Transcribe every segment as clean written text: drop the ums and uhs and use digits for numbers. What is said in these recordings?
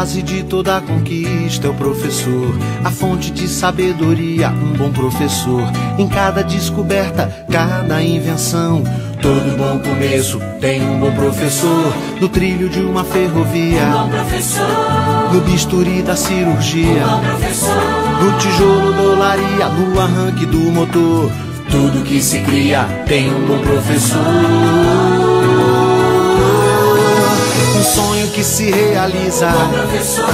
base de toda conquista é o professor, a fonte de sabedoria, um bom professor. Em cada descoberta, cada invenção, todo bom começo tem um bom professor. No trilho de uma ferrovia, um bom professor. No bisturi da cirurgia, um bom professor. No tijolo da olaria, no arranque do motor, tudo que se cria tem um bom professor. Um sonho que se realiza, um bom professor.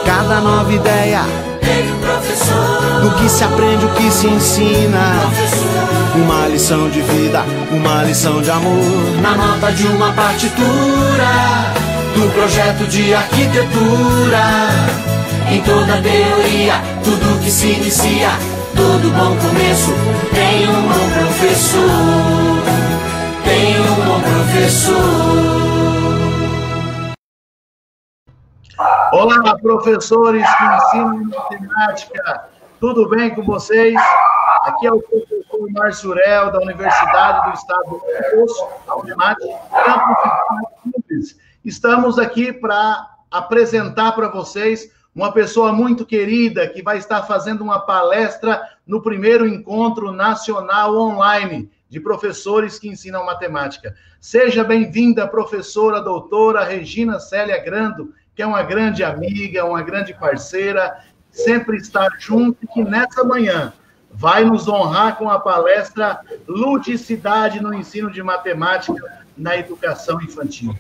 Cada nova ideia Tem um professor. No que se aprende, o que se ensina, Professor. uma lição de vida, uma lição de amor. Na nota de uma partitura, do projeto de arquitetura. Em toda teoria, tudo que se inicia, todo bom começo tem um bom professor. Tem um bom professor. Olá, professores que ensinam matemática. Tudo bem com vocês? Aqui é o professor Márcio Urel, da Universidade do Estado do Mato Grosso, a Unimat, campus de. Estamos aqui para apresentar para vocês uma pessoa muito querida que vai estar fazendo uma palestra no primeiro encontro nacional online de professores que ensinam matemática. Seja bem-vinda, professora doutora Regina Célia Grando, que é uma grande amiga, uma grande parceira, sempre está junto e que nessa manhã vai nos honrar com a palestra Ludicidade no Ensino de Matemática na Educação Infantil.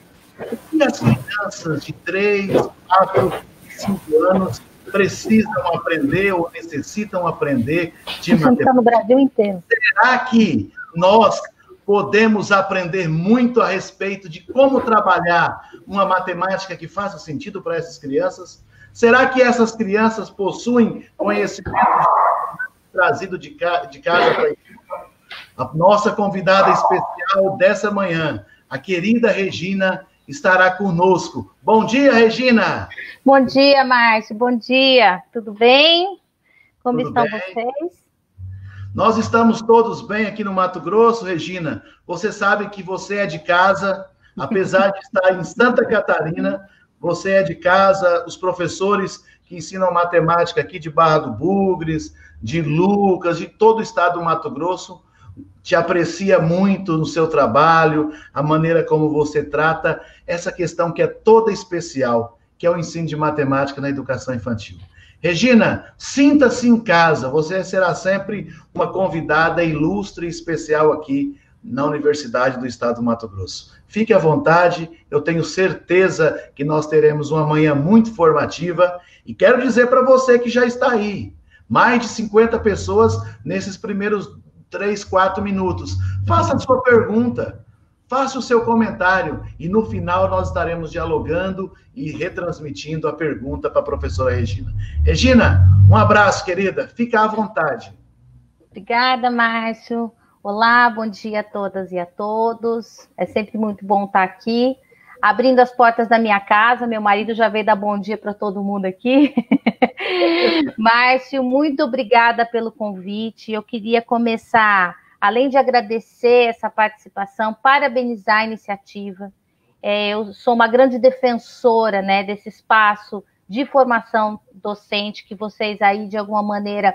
E as crianças de 3, 4, 5 anos precisam aprender ou necessitam aprender de matemática? No Brasil inteiro. Será que nós podemos aprender muito a respeito de como trabalhar uma matemática que faça sentido para essas crianças? Será que essas crianças possuem conhecimento trazido de casa para isso? A nossa convidada especial dessa manhã, a querida Regina, estará conosco. Bom dia, Regina! Bom dia, Márcio. Bom dia. Tudo bem? Como Tudo estão bem? vocês? Nós estamos todos bem aqui no Mato Grosso, Regina. Você sabe que você é de casa, apesar de estar em Santa Catarina, você é de casa. Os professores que ensinam matemática aqui de Barra do Bugres, de Lucas, de todo o estado do Mato Grosso, te aprecia muito no seu trabalho, a maneira como você trata essa questão que é toda especial, que é o ensino de matemática na educação infantil. Regina, sinta-se em casa, você será sempre uma convidada ilustre e especial aqui na Universidade do Estado do Mato Grosso. Fique à vontade, eu tenho certeza que nós teremos uma manhã muito formativa e quero dizer para você que já está aí, mais de 50 pessoas nesses primeiros 3, 4 minutos. Faça a sua pergunta, faça o seu comentário e no final nós estaremos dialogando e retransmitindo a pergunta para a professora Regina. Regina, um abraço, querida. Fica à vontade. Obrigada, Márcio. Olá, bom dia a todas e a todos. É sempre muito bom estar aqui, abrindo as portas da minha casa. Meu marido já veio dar bom dia para todo mundo aqui. Márcio, muito obrigada pelo convite. Eu queria começar, além de agradecer essa participação, parabenizar a iniciativa. Eu sou uma grande defensora, né, desse espaço de formação docente que vocês aí, de alguma maneira,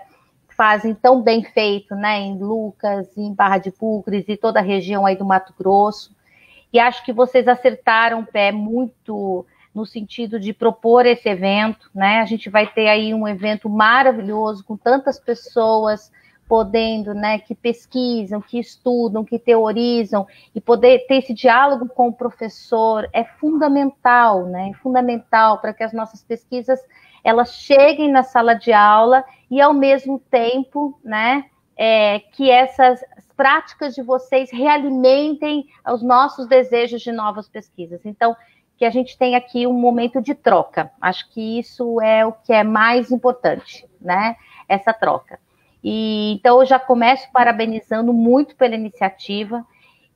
fazem tão bem feito, né, em Lucas, em Barra de Bugres e toda a região aí do Mato Grosso. E acho que vocês acertaram o pé muito no sentido de propor esse evento, né? A gente vai ter aí um evento maravilhoso com tantas pessoas podendo, né, que pesquisam, que estudam, que teorizam, e poder ter esse diálogo com o professor é fundamental, né? É fundamental para que as nossas pesquisas elas cheguem na sala de aula e, ao mesmo tempo, né, que essas práticas de vocês realimentem os nossos desejos de novas pesquisas. Então, que a gente tem aqui um momento de troca. Acho que isso é o que é mais importante, né? Essa troca. E então eu já começo parabenizando muito pela iniciativa.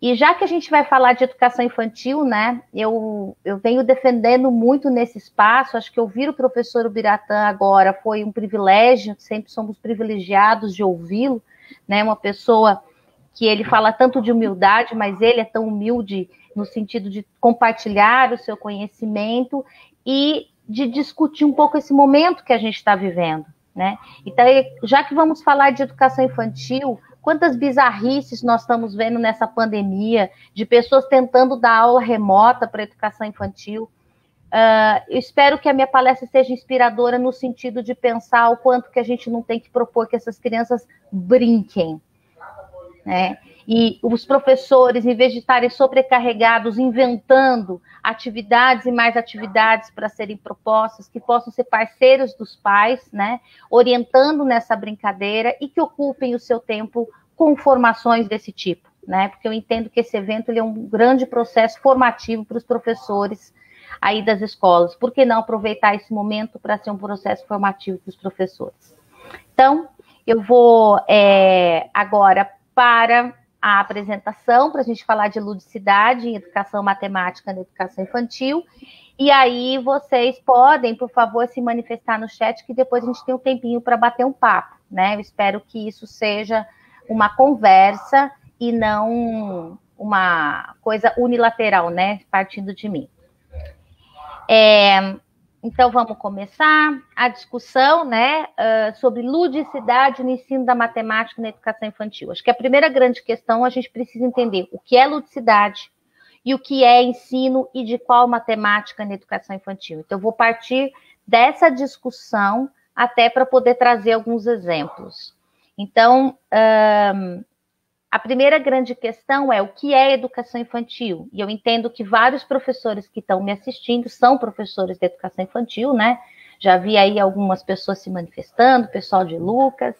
E já que a gente vai falar de educação infantil, né? Eu venho defendendo muito nesse espaço. Acho que ouvir o professor Ubiratã agora foi um privilégio. Sempre somos privilegiados de ouvi-lo, né? Uma pessoa que ele fala tanto de humildade, mas ele é tão humilde no sentido de compartilhar o seu conhecimento e de discutir um pouco esse momento que a gente está vivendo, né? Então, já que vamos falar de educação infantil, quantas bizarrices nós estamos vendo nessa pandemia, de pessoas tentando dar aula remota para a educação infantil. Eu espero que a minha palestra seja inspiradora no sentido de pensar o quanto que a gente não tem que propor que essas crianças brinquem, né? E os professores, em vez de estarem sobrecarregados, inventando atividades e mais atividades para serem propostas, que possam ser parceiros dos pais, né? Orientando nessa brincadeira e que ocupem o seu tempo com formações desse tipo, né? Porque eu entendo que esse evento ele é um grande processo formativo para os professores aí das escolas. Por que não aproveitar esse momento para ser um processo formativo para os professores? Então, eu vou agora para a apresentação, para a gente falar de ludicidade em educação matemática na educação infantil. E aí vocês podem, por favor, se manifestar no chat, que depois a gente tem um tempinho para bater um papo, né? Eu espero que isso seja uma conversa e não uma coisa unilateral, né? Partindo de mim. Então, vamos começar a discussão, né, sobre ludicidade no ensino da matemática na educação infantil. Acho que a primeira grande questão, a gente precisa entender o que é ludicidade e o que é ensino e de qual matemática na educação infantil. Então, eu vou partir dessa discussão até para poder trazer alguns exemplos. Então, a primeira grande questão é o que é educação infantil? E eu entendo que vários professores que estão me assistindo são professores de educação infantil, né? Já vi aí algumas pessoas se manifestando, pessoal de Lucas.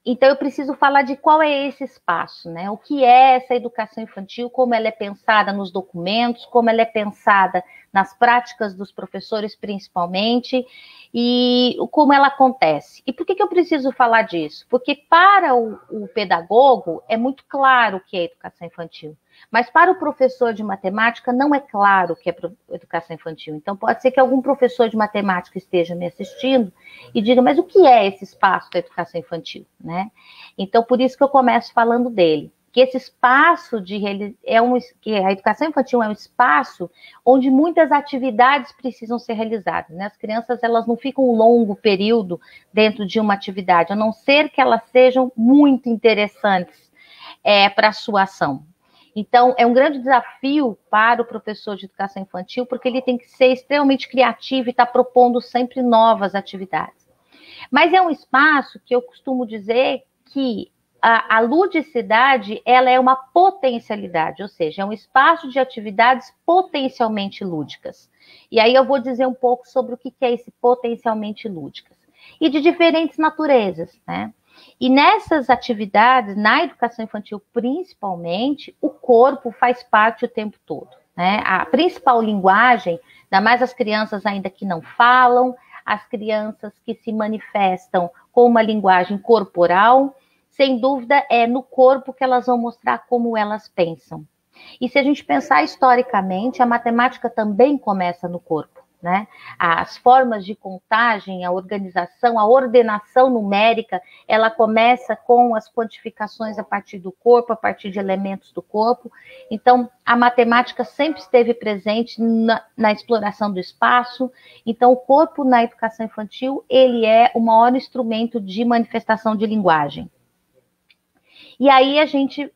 Então, eu preciso falar de qual é esse espaço, né? O que é essa educação infantil, como ela é pensada nos documentos, como ela é pensada nas práticas dos professores, principalmente, e como ela acontece. E por que eu preciso falar disso? Porque para o pedagogo é muito claro o que é educação infantil, mas para o professor de matemática não é claro o que é educação infantil. Então pode ser que algum professor de matemática esteja me assistindo e diga, mas o que é esse espaço da educação infantil, né? Então por isso que eu começo falando dele. Que esse espaço que a educação infantil é um espaço onde muitas atividades precisam ser realizadas, né? As crianças, elas não ficam um longo período dentro de uma atividade, a não ser que elas sejam muito interessantes para a sua ação. Então, é um grande desafio para o professor de educação infantil, porque ele tem que ser extremamente criativo e estar propondo sempre novas atividades. Mas é um espaço que eu costumo dizer que a ludicidade, ela é uma potencialidade, ou seja, é um espaço de atividades potencialmente lúdicas. E aí eu vou dizer um pouco sobre o que é esse potencialmente lúdicas. E de diferentes naturezas, né? E nessas atividades, na educação infantil principalmente, o corpo faz parte o tempo todo, né? A principal linguagem, ainda mais as crianças ainda que não falam, as crianças que se manifestam com uma linguagem corporal, sem dúvida, é no corpo que elas vão mostrar como elas pensam. E se a gente pensar historicamente, a matemática também começa no corpo, né? As formas de contagem, a organização, a ordenação numérica, ela começa com as quantificações a partir do corpo, a partir de elementos do corpo. Então, a matemática sempre esteve presente na exploração do espaço. Então, o corpo na educação infantil, ele é o maior instrumento de manifestação de linguagem. E aí a gente,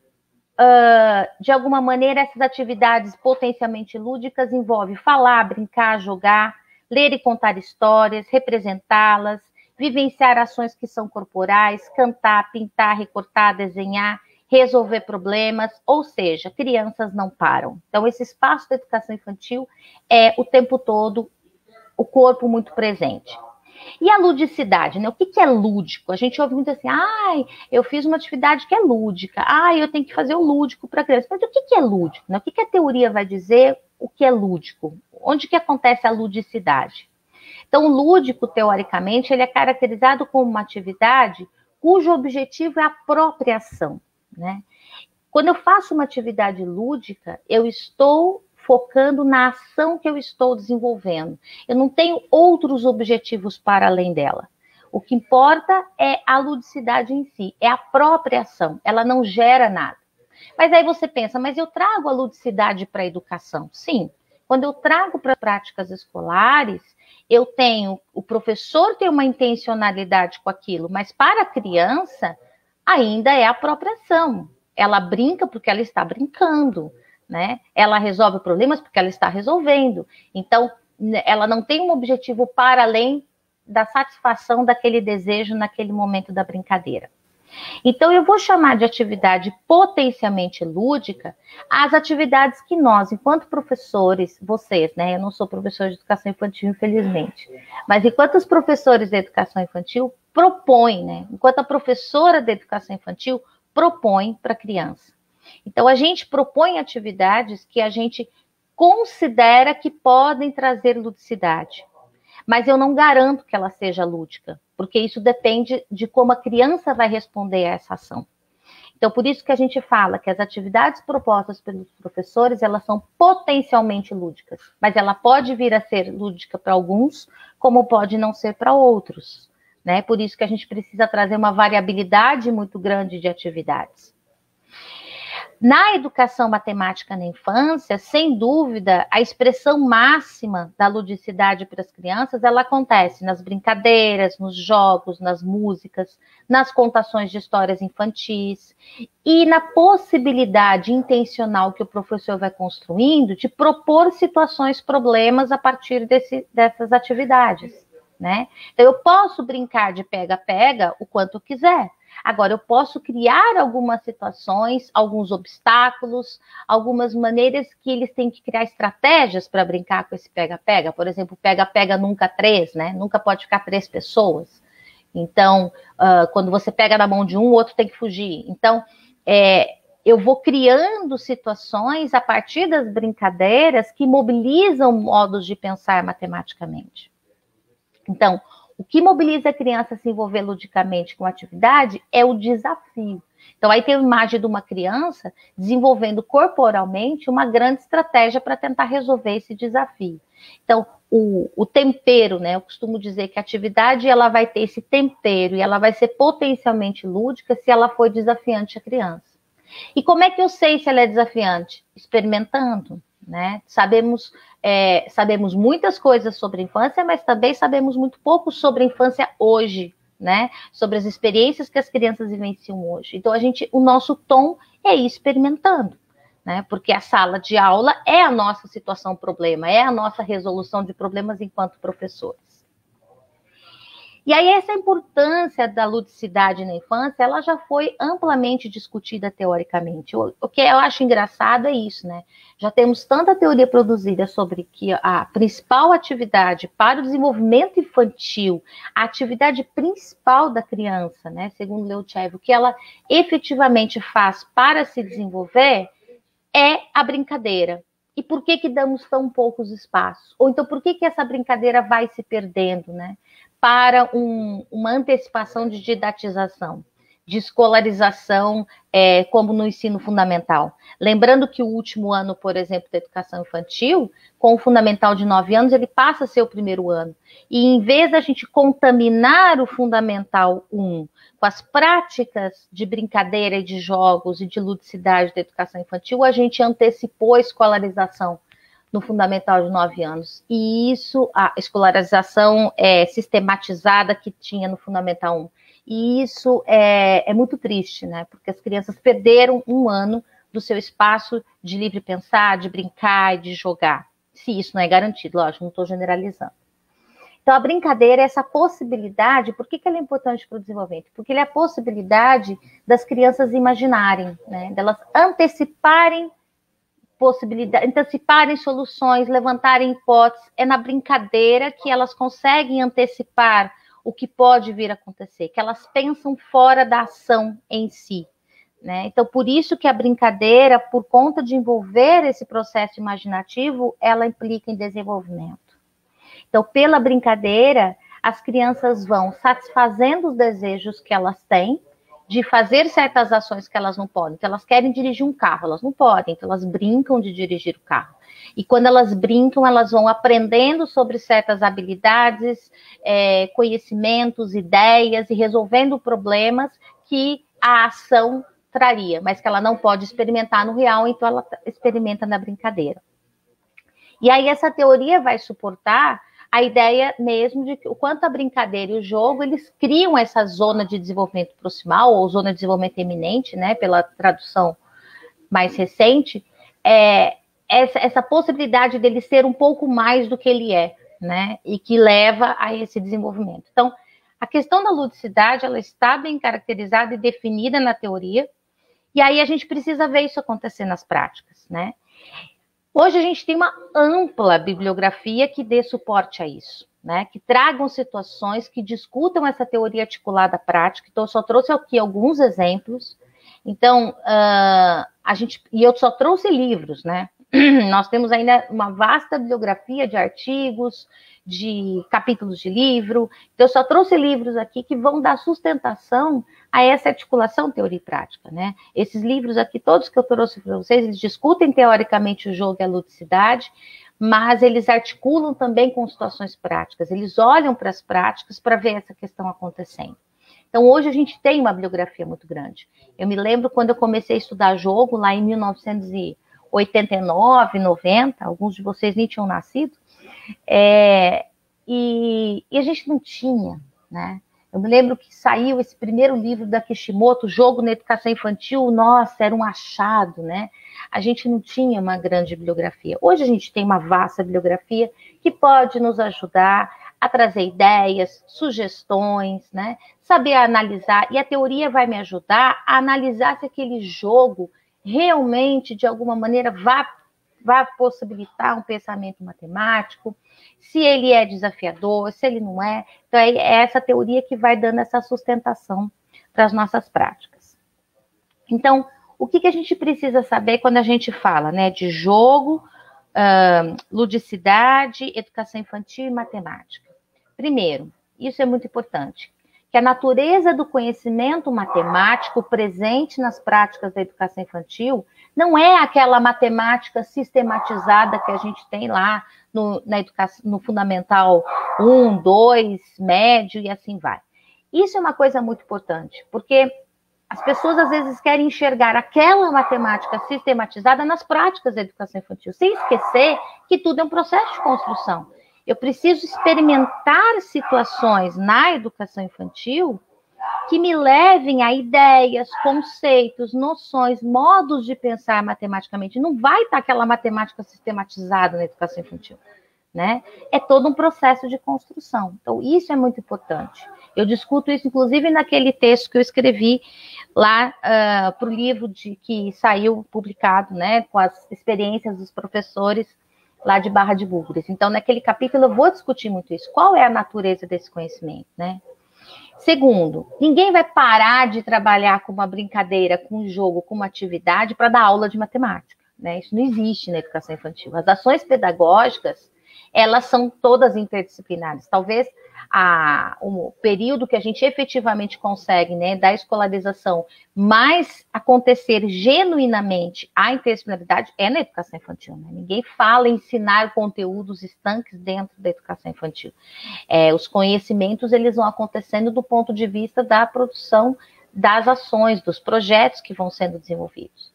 de alguma maneira, essas atividades potencialmente lúdicas envolvem falar, brincar, jogar, ler e contar histórias, representá-las, vivenciar ações que são corporais, cantar, pintar, recortar, desenhar, resolver problemas, ou seja, crianças não param. Então, esse espaço da educação infantil é o tempo todo o corpo muito presente. E a ludicidade, né? O que é lúdico? A gente ouve muito assim, eu fiz uma atividade que é lúdica, eu tenho que fazer o lúdico para a criança. Mas o que é lúdico, né? O que a teoria vai dizer o que é lúdico? Onde que acontece a ludicidade? Então, o lúdico, teoricamente, ele é caracterizado como uma atividade cujo objetivo é a apropriação, né? Quando eu faço uma atividade lúdica, eu estou focando na ação que eu estou desenvolvendo. Eu não tenho outros objetivos para além dela. O que importa é a ludicidade em si, é a própria ação, ela não gera nada. Mas aí você pensa, mas eu trago a ludicidade para a educação? Sim, Quando eu trago para práticas escolares, o professor tem uma intencionalidade com aquilo, mas para a criança ainda é a própria ação. Ela brinca porque ela está brincando, né? Ela resolve problemas porque ela está resolvendo. Então, ela não tem um objetivo para além da satisfação daquele desejo naquele momento da brincadeira. Então, eu vou chamar de atividade potencialmente lúdica as atividades que nós, enquanto professores, vocês, né? Eu não sou professor de educação infantil, infelizmente, mas enquanto os professores de educação infantil propõem, né? Enquanto a professora de educação infantil propõe para a criança. Então, a gente propõe atividades que a gente considera que podem trazer ludicidade. Mas eu não garanto que ela seja lúdica, porque isso depende de como a criança vai responder a essa ação. Então, por isso que a gente fala que as atividades propostas pelos professores, elas são potencialmente lúdicas, mas ela pode vir a ser lúdica para alguns, como pode não ser para outros, né? Por isso que a gente precisa trazer uma variabilidade muito grande de atividades. Na educação matemática na infância, sem dúvida, a expressão máxima da ludicidade para as crianças, ela acontece nas brincadeiras, nos jogos, nas músicas, nas contações de histórias infantis e na possibilidade intencional que o professor vai construindo de propor situações, problemas a partir dessas atividades, né? Então, eu posso brincar de pega-pega o quanto eu quiser. Agora, eu posso criar algumas situações, alguns obstáculos, algumas maneiras que eles têm que criar estratégias para brincar com esse pega-pega. Por exemplo, pega-pega nunca 3, né? Nunca pode ficar 3 pessoas. Então, quando você pega na mão de um, o outro tem que fugir. Então, eu vou criando situações a partir das brincadeiras que mobilizam modos de pensar matematicamente. Então, o que mobiliza a criança a se envolver ludicamente com a atividade é o desafio. Então, aí tem a imagem de uma criança desenvolvendo corporalmente uma grande estratégia para tentar resolver esse desafio. Então, o tempero, né? Eu costumo dizer que a atividade ela vai ter esse tempero e ela vai ser potencialmente lúdica se ela for desafiante à criança. E como é que eu sei se ela é desafiante? Experimentando, né? Sabemos muitas coisas sobre a infância, mas também sabemos muito pouco sobre a infância hoje, né? Sobre as experiências que as crianças vivenciam hoje. Então, o nosso tom é ir experimentando, né? Porque a sala de aula é a nossa situação problema, é a nossa resolução de problemas enquanto professores. E aí essa importância da ludicidade na infância, ela já foi amplamente discutida teoricamente. O que eu acho engraçado é isso, né? Já temos tanta teoria produzida sobre que a principal atividade para o desenvolvimento infantil, a atividade principal da criança, né, segundo Leuchév, o que ela efetivamente faz para se desenvolver é a brincadeira. E por que damos tão poucos espaços? Ou então por que essa brincadeira vai se perdendo, né? Para uma antecipação de didatização, de escolarização, como no ensino fundamental. Lembrando que o último ano, por exemplo, da educação infantil, com o fundamental de 9 anos, ele passa a ser o primeiro ano. E em vez da gente contaminar o fundamental 1 com as práticas de brincadeira e de jogos e de ludicidade da educação infantil, a gente antecipou a escolarização no fundamental de 9 anos. E isso, a escolarização sistematizada que tinha no fundamental 1. E isso é muito triste, né? Porque as crianças perderam um ano do seu espaço de livre pensar, de brincar e de jogar. Se isso não é garantido, lógico, não estou generalizando. Então, a brincadeira é essa possibilidade. Por que ela é importante para o desenvolvimento? Porque ela é a possibilidade das crianças imaginarem, né? Delas anteciparem soluções, levantarem hipóteses. É na brincadeira que elas conseguem antecipar o que pode vir a acontecer, que elas pensam fora da ação em si, né? Então, por isso que a brincadeira, por conta de envolver esse processo imaginativo, ela implica em desenvolvimento. Então, pela brincadeira, as crianças vão satisfazendo os desejos que elas têm, de fazer certas ações que elas não podem. Então, elas querem dirigir um carro, elas não podem, então elas brincam de dirigir o carro. E quando elas brincam, elas vão aprendendo sobre certas habilidades, conhecimentos, ideias, e resolvendo problemas que a ação traria, mas que ela não pode experimentar no real, então ela experimenta na brincadeira. E aí essa teoria vai suportar a ideia mesmo de que o quanto a brincadeira e o jogo, eles criam essa zona de desenvolvimento proximal, ou zona de desenvolvimento eminente, né, pela tradução mais recente, essa possibilidade dele ser um pouco mais do que ele é, né, e que leva a esse desenvolvimento. Então, a questão da ludicidade, ela está bem caracterizada e definida na teoria, e aí a gente precisa ver isso acontecer nas práticas, né. Hoje a gente tem uma ampla bibliografia que dê suporte a isso, né? Que tragam situações que discutam essa teoria articulada prática. Então, eu só trouxe aqui alguns exemplos. Então, e eu só trouxe livros, né? Nós temos ainda uma vasta bibliografia de artigos, de capítulos de livro. Então, eu só trouxe livros aqui que vão dar sustentação a essa articulação teoria e prática, né? Esses livros aqui, todos que eu trouxe para vocês, eles discutem teoricamente o jogo e a ludicidade, mas eles articulam também com situações práticas. Eles olham para as práticas para ver essa questão acontecendo. Então, hoje a gente tem uma bibliografia muito grande. Eu me lembro quando eu comecei a estudar jogo, lá em 1989, 90, alguns de vocês nem tinham nascido, e a gente não tinha, né? Eu me lembro que saiu esse primeiro livro da Kishimoto, Jogo na Educação Infantil, nossa, era um achado, né? A gente não tinha uma grande bibliografia. Hoje a gente tem uma vasta bibliografia que pode nos ajudar a trazer ideias, sugestões, né? Saber analisar, e a teoria vai me ajudar a analisar se aquele jogo realmente, de alguma maneira, vai possibilitar um pensamento matemático, se ele é desafiador, se ele não é. Então, é essa teoria que vai dando essa sustentação para as nossas práticas. Então, o que a gente precisa saber quando a gente fala, né, de jogo, ludicidade, educação infantil e matemática? Primeiro, isso é muito importante, que a natureza do conhecimento matemático presente nas práticas da educação infantil não é aquela matemática sistematizada que a gente tem lá na educação, no Fundamental 1, 2, médio e assim vai. Isso é uma coisa muito importante, porque as pessoas às vezes querem enxergar aquela matemática sistematizada nas práticas da educação infantil, sem esquecer que tudo é um processo de construção. Eu preciso experimentar situações na educação infantil que me levem a ideias, conceitos, noções, modos de pensar matematicamente. Não vai estar aquela matemática sistematizada na educação infantil, né? É todo um processo de construção. Então, isso é muito importante. Eu discuto isso, inclusive, naquele texto que eu escrevi lá para o livro que saiu publicado, né, com as experiências dos professores lá de Barra de Bugres. Então, naquele capítulo, eu vou discutir muito isso. Qual é a natureza desse conhecimento, né? Segundo, ninguém vai parar de trabalhar com uma brincadeira, com um jogo, com uma atividade para dar aula de matemática, né? Isso não existe na educação infantil. As ações pedagógicas, elas são todas interdisciplinares. Talvez o período que a gente efetivamente consegue, né, da escolarização, mais acontecer genuinamente a interdisciplinaridade é na educação infantil, né? Ninguém fala em ensinar conteúdos estanques dentro da educação infantil. Os conhecimentos, eles vão acontecendo do ponto de vista da produção das ações, dos projetos que vão sendo desenvolvidos.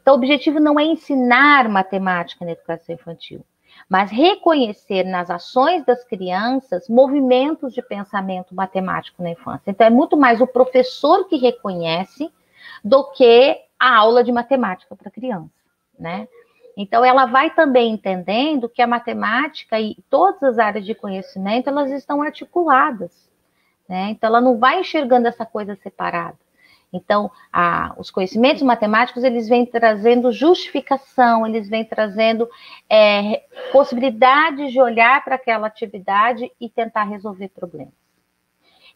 Então, o objetivo não é ensinar matemática na educação infantil, mas reconhecer nas ações das crianças movimentos de pensamento matemático na infância. Então, é muito mais o professor que reconhece do que a aula de matemática para a criança, né? Então, ela vai também entendendo que a matemática e todas as áreas de conhecimento, elas estão articuladas, né? Então, ela não vai enxergando essa coisa separada. Então, os conhecimentos matemáticos, eles vêm trazendo justificação, eles vêm trazendo possibilidade de olhar para aquela atividade e tentar resolver problemas.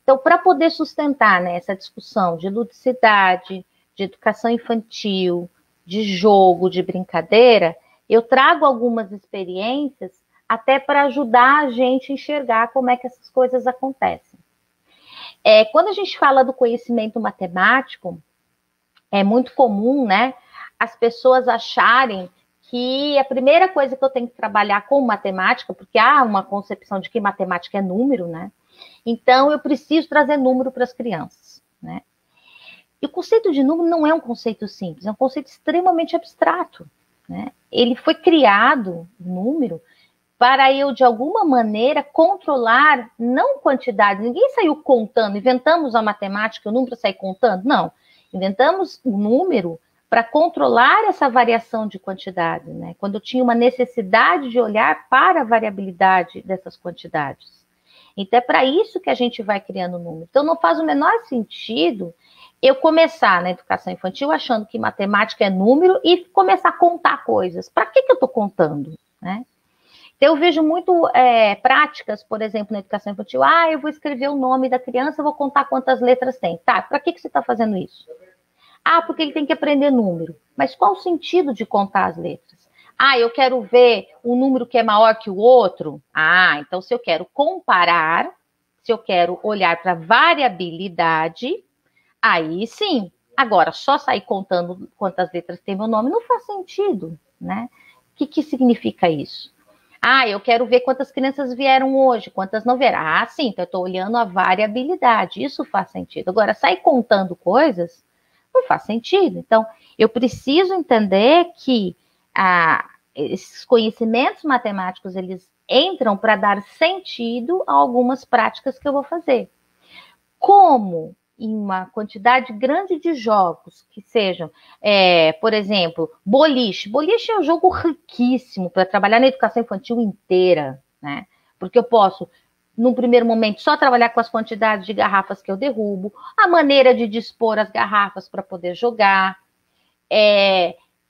Então, para poder sustentar, né, essa discussão de ludicidade, de educação infantil, de jogo, de brincadeira, eu trago algumas experiências até para ajudar a gente a enxergar como é que essas coisas acontecem. Quando a gente fala do conhecimento matemático, é muito comum, né, as pessoas acharem que a primeira coisa que eu tenho que trabalhar com matemática, porque há uma concepção de que matemática é número, né? Então, eu preciso trazer número para as crianças, né? E o conceito de número não é um conceito simples, é um conceito extremamente abstrato, né? Ele foi criado, o número, para eu, de alguma maneira, controlar, não quantidade. Ninguém saiu contando, inventamos a matemática, o número sai contando. Não, inventamos o número para controlar essa variação de quantidade, né? Quando eu tinha uma necessidade de olhar para a variabilidade dessas quantidades. Então, é para isso que a gente vai criando o número. Então, não faz o menor sentido eu começar na educação infantil achando que matemática é número e começar a contar coisas. Para que eu estou contando, né? Então, eu vejo muito práticas, por exemplo, na educação infantil. Eu vou escrever o nome da criança, eu vou contar quantas letras tem. Tá, para que você está fazendo isso? Porque ele tem que aprender número. Mas qual o sentido de contar as letras? Eu quero ver um número que é maior que o outro. Então se eu quero comparar, se eu quero olhar para variabilidade, aí sim. Agora, só sair contando quantas letras tem meu nome não faz sentido, né? O que significa isso? Eu quero ver quantas crianças vieram hoje, quantas não vieram. Sim, então eu estou olhando a variabilidade, isso faz sentido. Agora, sair contando coisas não faz sentido. Então, eu preciso entender que esses conhecimentos matemáticos, eles entram para dar sentido a algumas práticas que eu vou fazer. Como em uma quantidade grande de jogos, que sejam, por exemplo, boliche. Boliche é um jogo riquíssimo para trabalhar na educação infantil inteira, né? Porque eu posso, num primeiro momento, só trabalhar com as quantidades de garrafas que eu derrubo, a maneira de dispor as garrafas para poder jogar.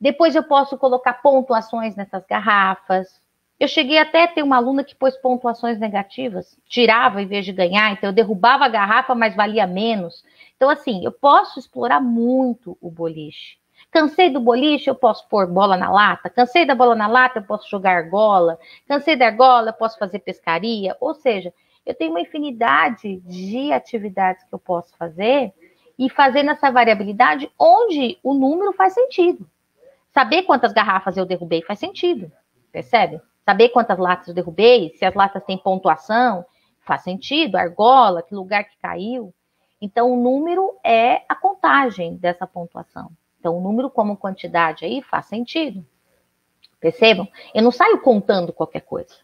Depois eu posso colocar pontuações nessas garrafas. Eu cheguei até a ter uma aluna que pôs pontuações negativas, tirava em vez de ganhar, então eu derrubava a garrafa, mas valia menos. Então, assim, eu posso explorar muito o boliche. Cansei do boliche, eu posso pôr bola na lata. Cansei da bola na lata, eu posso jogar argola. Cansei da argola, eu posso fazer pescaria. Ou seja, eu tenho uma infinidade de atividades que eu posso fazer e fazer nessa variabilidade onde o número faz sentido. Saber quantas garrafas eu derrubei faz sentido, percebe? Saber quantas latas eu derrubei, se as latas têm pontuação, faz sentido, argola, que lugar que caiu. Então, o número é a contagem dessa pontuação. Então, o número como quantidade aí faz sentido. Percebam? Eu não saio contando qualquer coisa.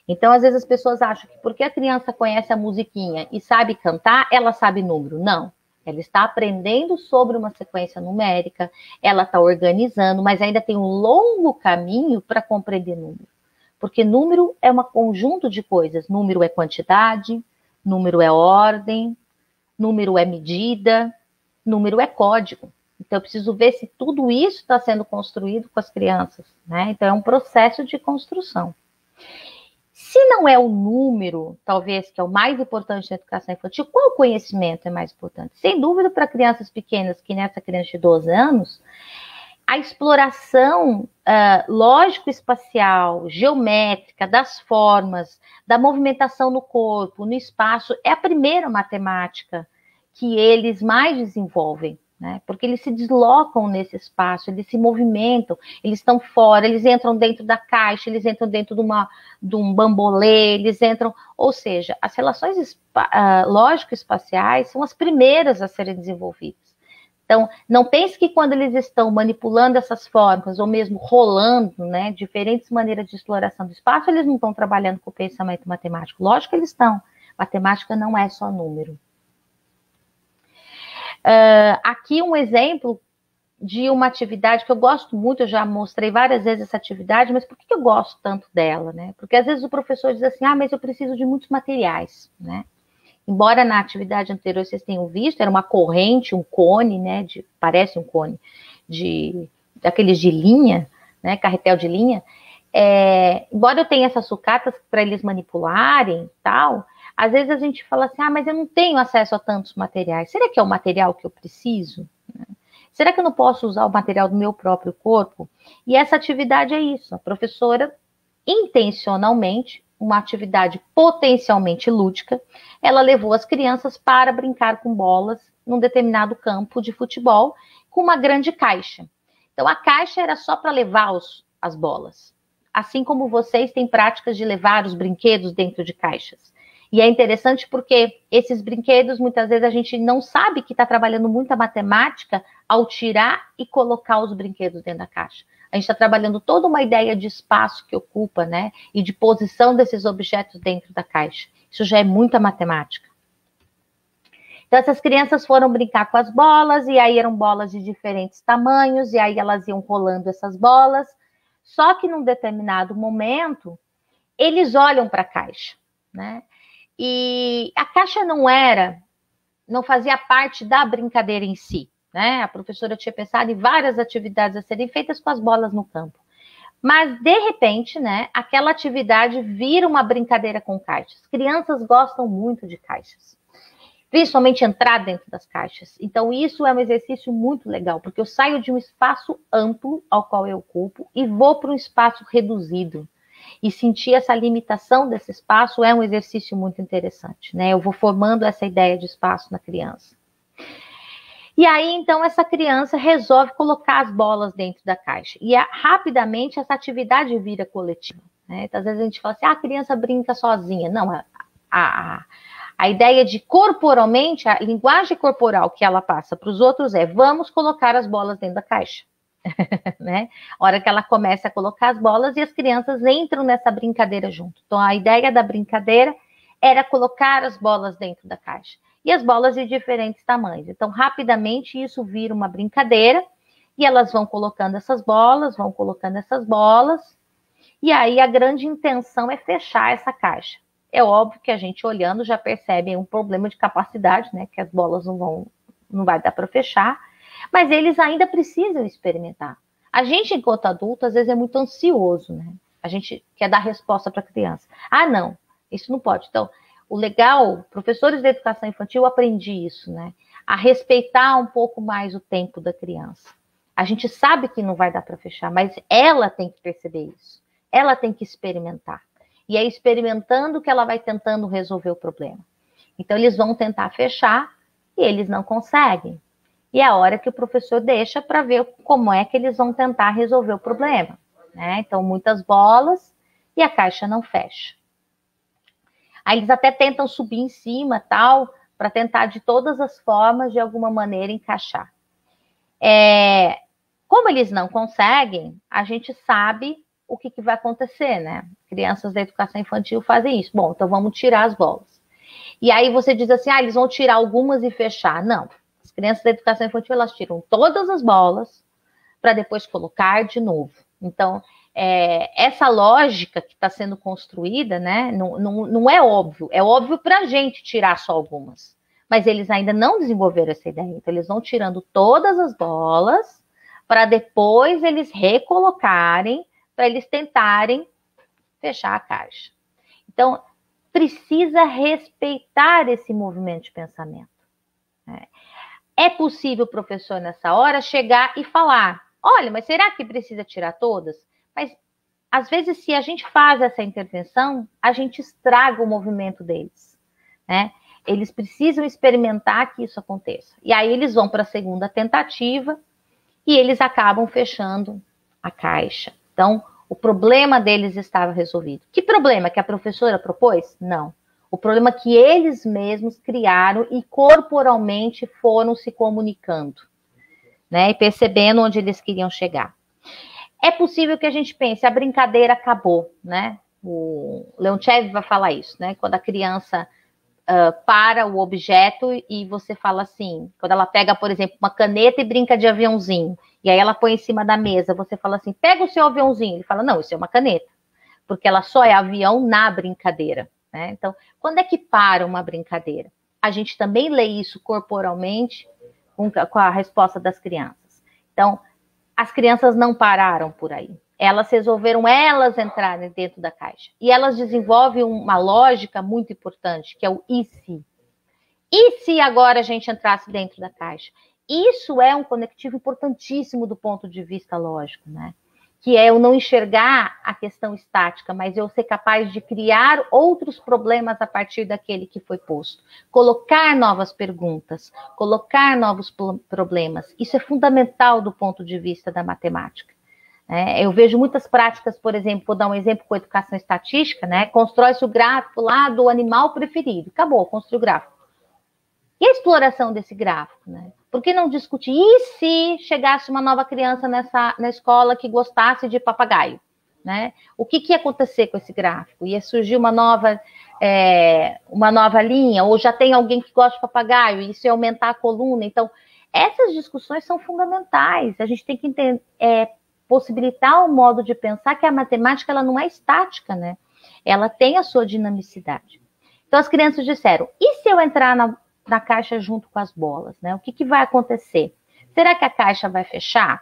Então, às vezes as pessoas acham que porque a criança conhece a musiquinha e sabe cantar, ela sabe número. Não. Ela está aprendendo sobre uma sequência numérica, ela está organizando, mas ainda tem um longo caminho para compreender número. Porque número é um conjunto de coisas. Número é quantidade, número é ordem, número é medida, número é código. Então, eu preciso ver se tudo isso está sendo construído com as crianças, né? Então, é um processo de construção. Se não é o número, talvez, que é o mais importante na educação infantil, qual conhecimento é mais importante? Sem dúvida, para crianças pequenas, que nessa criança de 12 anos, a exploração lógico-espacial, geométrica, das formas, da movimentação no corpo, no espaço, é a primeira matemática que eles mais desenvolvem, né? Porque eles se deslocam nesse espaço, eles se movimentam, eles estão fora, eles entram dentro da caixa, eles entram dentro de um bambolê, eles entram... Ou seja, as relações lógico-espaciais são as primeiras a serem desenvolvidas. Então, não pense que quando eles estão manipulando essas formas, ou mesmo rolando, né, diferentes maneiras de exploração do espaço, eles não estão trabalhando com o pensamento matemático. Lógico que eles estão. Matemática não é só número. Aqui um exemplo de uma atividade que eu gosto muito, eu já mostrei várias vezes essa atividade, mas por que eu gosto tanto dela, né? Porque às vezes o professor diz assim, mas eu preciso de muitos materiais, né? Embora na atividade anterior vocês tenham visto, era uma corrente, um cone, né? Parece um cone, daqueles de linha, né? Carretel de linha. Embora eu tenha essas sucatas para eles manipularem e tal, às vezes a gente fala assim, mas eu não tenho acesso a tantos materiais. Será que é o material que eu preciso? Será que eu não posso usar o material do meu próprio corpo? E essa atividade é isso. A professora, intencionalmente, uma atividade potencialmente lúdica, ela levou as crianças para brincar com bolas num determinado campo de futebol com uma grande caixa. Então, a caixa era só para levar as bolas. Assim como vocês têm práticas de levar os brinquedos dentro de caixas. E é interessante porque esses brinquedos, muitas vezes, a gente não sabe que está trabalhando muita matemática ao tirar e colocar os brinquedos dentro da caixa. a gente está trabalhando toda uma ideia de espaço que ocupa, né? E de posição desses objetos dentro da caixa. Isso já é muita matemática. Então, essas crianças foram brincar com as bolas, e aí eram bolas de diferentes tamanhos, e aí elas iam rolando essas bolas. Só que num determinado momento, eles olham para a caixa, né? E a caixa não fazia parte da brincadeira em si, né? A professora tinha pensado em várias atividades a serem feitas com as bolas no campo. Mas, de repente, né, aquela atividade vira uma brincadeira com caixas. Crianças gostam muito de caixas, principalmente entrar dentro das caixas. Então, isso é um exercício muito legal, porque eu saio de um espaço amplo ao qual eu ocupo e vou para um espaço reduzido. E sentir essa limitação desse espaço é um exercício muito interessante, né? Eu vou formando essa ideia de espaço na criança. E aí, então, essa criança resolve colocar as bolas dentro da caixa. E rapidamente essa atividade vira coletiva, né? Então, às vezes a gente fala assim, a criança brinca sozinha. Não, a ideia de corporalmente, a linguagem corporal que ela passa para os outros é, vamos colocar as bolas dentro da caixa. Né? A hora que ela começa a colocar as bolas e as crianças entram nessa brincadeira junto. Então, a ideia da brincadeira era colocar as bolas dentro da caixa. E as bolas de diferentes tamanhos. Então, rapidamente, isso vira uma brincadeira e elas vão colocando essas bolas, e aí a grande intenção é fechar essa caixa. É óbvio que a gente olhando já percebe um problema de capacidade, né? Que as bolas não vai dar para fechar. Mas eles ainda precisam experimentar. A gente, enquanto adulto, às vezes é muito ansioso, né? A gente quer dar resposta para a criança. Ah, não, isso não pode. Então, o legal, professores de educação infantil, eu aprendi isso, né? A respeitar um pouco mais o tempo da criança. A gente sabe que não vai dar para fechar, mas ela tem que perceber isso. Ela tem que experimentar. E é experimentando que ela vai tentando resolver o problema. Então, eles vão tentar fechar e eles não conseguem. E é a hora que o professor deixa para ver como é que eles vão tentar resolver o problema, né? Então, muitas bolas e a caixa não fecha. Aí eles até tentam subir em cima, tal, para tentar de todas as formas, de alguma maneira, encaixar. Como eles não conseguem, a gente sabe o que vai acontecer, né? Crianças da educação infantil fazem isso. Bom, então vamos tirar as bolas. E aí você diz assim, eles vão tirar algumas e fechar. Não. As crianças da educação infantil, elas tiram todas as bolas para depois colocar de novo. Então, essa lógica que está sendo construída, né, não é óbvio. É óbvio para a gente tirar só algumas. Mas eles ainda não desenvolveram essa ideia. Então, eles vão tirando todas as bolas para depois eles recolocarem, para eles tentarem fechar a caixa. Então, precisa respeitar esse movimento de pensamento. É possível, professor, nessa hora, chegar e falar, olha, mas será que precisa tirar todas? Mas, às vezes, se a gente faz essa intervenção, a gente estraga o movimento deles, né? Eles precisam experimentar que isso aconteça. E aí eles vão para a segunda tentativa e eles acabam fechando a caixa. Então, o problema deles estava resolvido. Que problema? Que a professora propôs? Não. O problema que eles mesmos criaram e corporalmente foram se comunicando, né? E percebendo onde eles queriam chegar. É possível que a gente pense, a brincadeira acabou, né? O Leontiev vai falar isso, né? Quando a criança para o objeto e você fala assim, quando ela pega, por exemplo, uma caneta e brinca de aviãozinho, e aí ela põe em cima da mesa, você fala assim, pega o seu aviãozinho. Ele fala, não, isso é uma caneta, porque ela só é avião na brincadeira. Né? Então, quando é que para uma brincadeira? A gente também lê isso corporalmente com a resposta das crianças. Então, as crianças não pararam por aí. Elas resolveram entrarem dentro da caixa. E elas desenvolvem uma lógica muito importante, que é o e se? E se agora a gente entrasse dentro da caixa? Isso é um conectivo importantíssimo do ponto de vista lógico, né? Que é eu não enxergar a questão estática, mas eu ser capaz de criar outros problemas a partir daquele que foi posto. Colocar novas perguntas, colocar novos problemas. Isso é fundamental do ponto de vista da matemática. Eu vejo muitas práticas, por exemplo, vou dar um exemplo com a educação estatística, né? Constrói-se o gráfico lá do animal preferido. Acabou, construiu o gráfico. E a exploração desse gráfico, né? Por que não discutir? E se chegasse uma nova criança na escola que gostasse de papagaio? Né? O que ia acontecer com esse gráfico? Ia surgir uma nova linha? Ou já tem alguém que gosta de papagaio? E isso ia aumentar a coluna? Então, essas discussões são fundamentais. A gente tem que possibilitar um modo de pensar que a matemática ela não é estática, né? Ela tem a sua dinamicidade. Então, as crianças disseram, e se eu entrar na caixa junto com as bolas, né? O que vai acontecer? Será que a caixa vai fechar?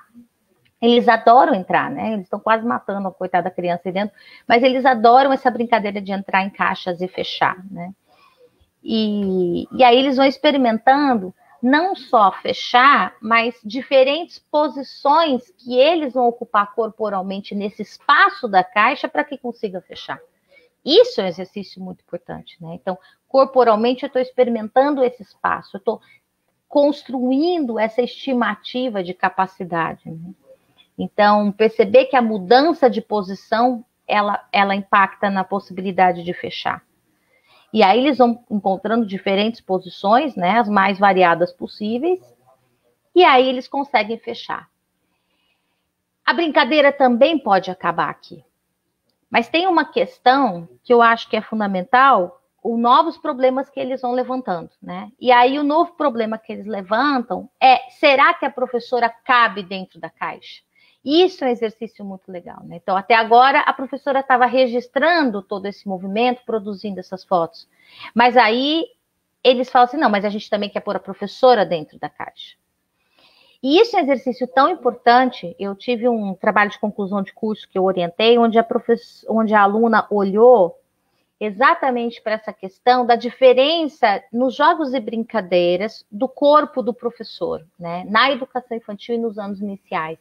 Eles adoram entrar, né? Eles estão quase matando a coitada criança aí dentro, mas eles adoram essa brincadeira de entrar em caixas e fechar, né? E aí eles vão experimentando não só fechar, mas diferentes posições que eles vão ocupar corporalmente nesse espaço da caixa para que consiga fechar. Isso é um exercício muito importante, né? Então, corporalmente eu estou experimentando esse espaço, eu estou construindo essa estimativa de capacidade, né? Então, perceber que a mudança de posição, ela impacta na possibilidade de fechar. E aí eles vão encontrando diferentes posições, né, as mais variadas possíveis, e aí eles conseguem fechar. A brincadeira também pode acabar aqui. Mas tem uma questão que eu acho que é fundamental, os novos problemas que eles vão levantando, né? E aí o novo problema que eles levantam será que a professora cabe dentro da caixa? Isso é um exercício muito legal, né? Então, até agora, a professora estava registrando todo esse movimento, produzindo essas fotos. Mas aí, eles falam assim, não, mas a gente também quer pôr a professora dentro da caixa. E isso é um exercício tão importante. Eu tive um trabalho de conclusão de curso que eu orientei, onde a aluna olhou exatamente para essa questão da diferença nos jogos e brincadeiras do corpo do professor, né? Na educação infantil e nos anos iniciais.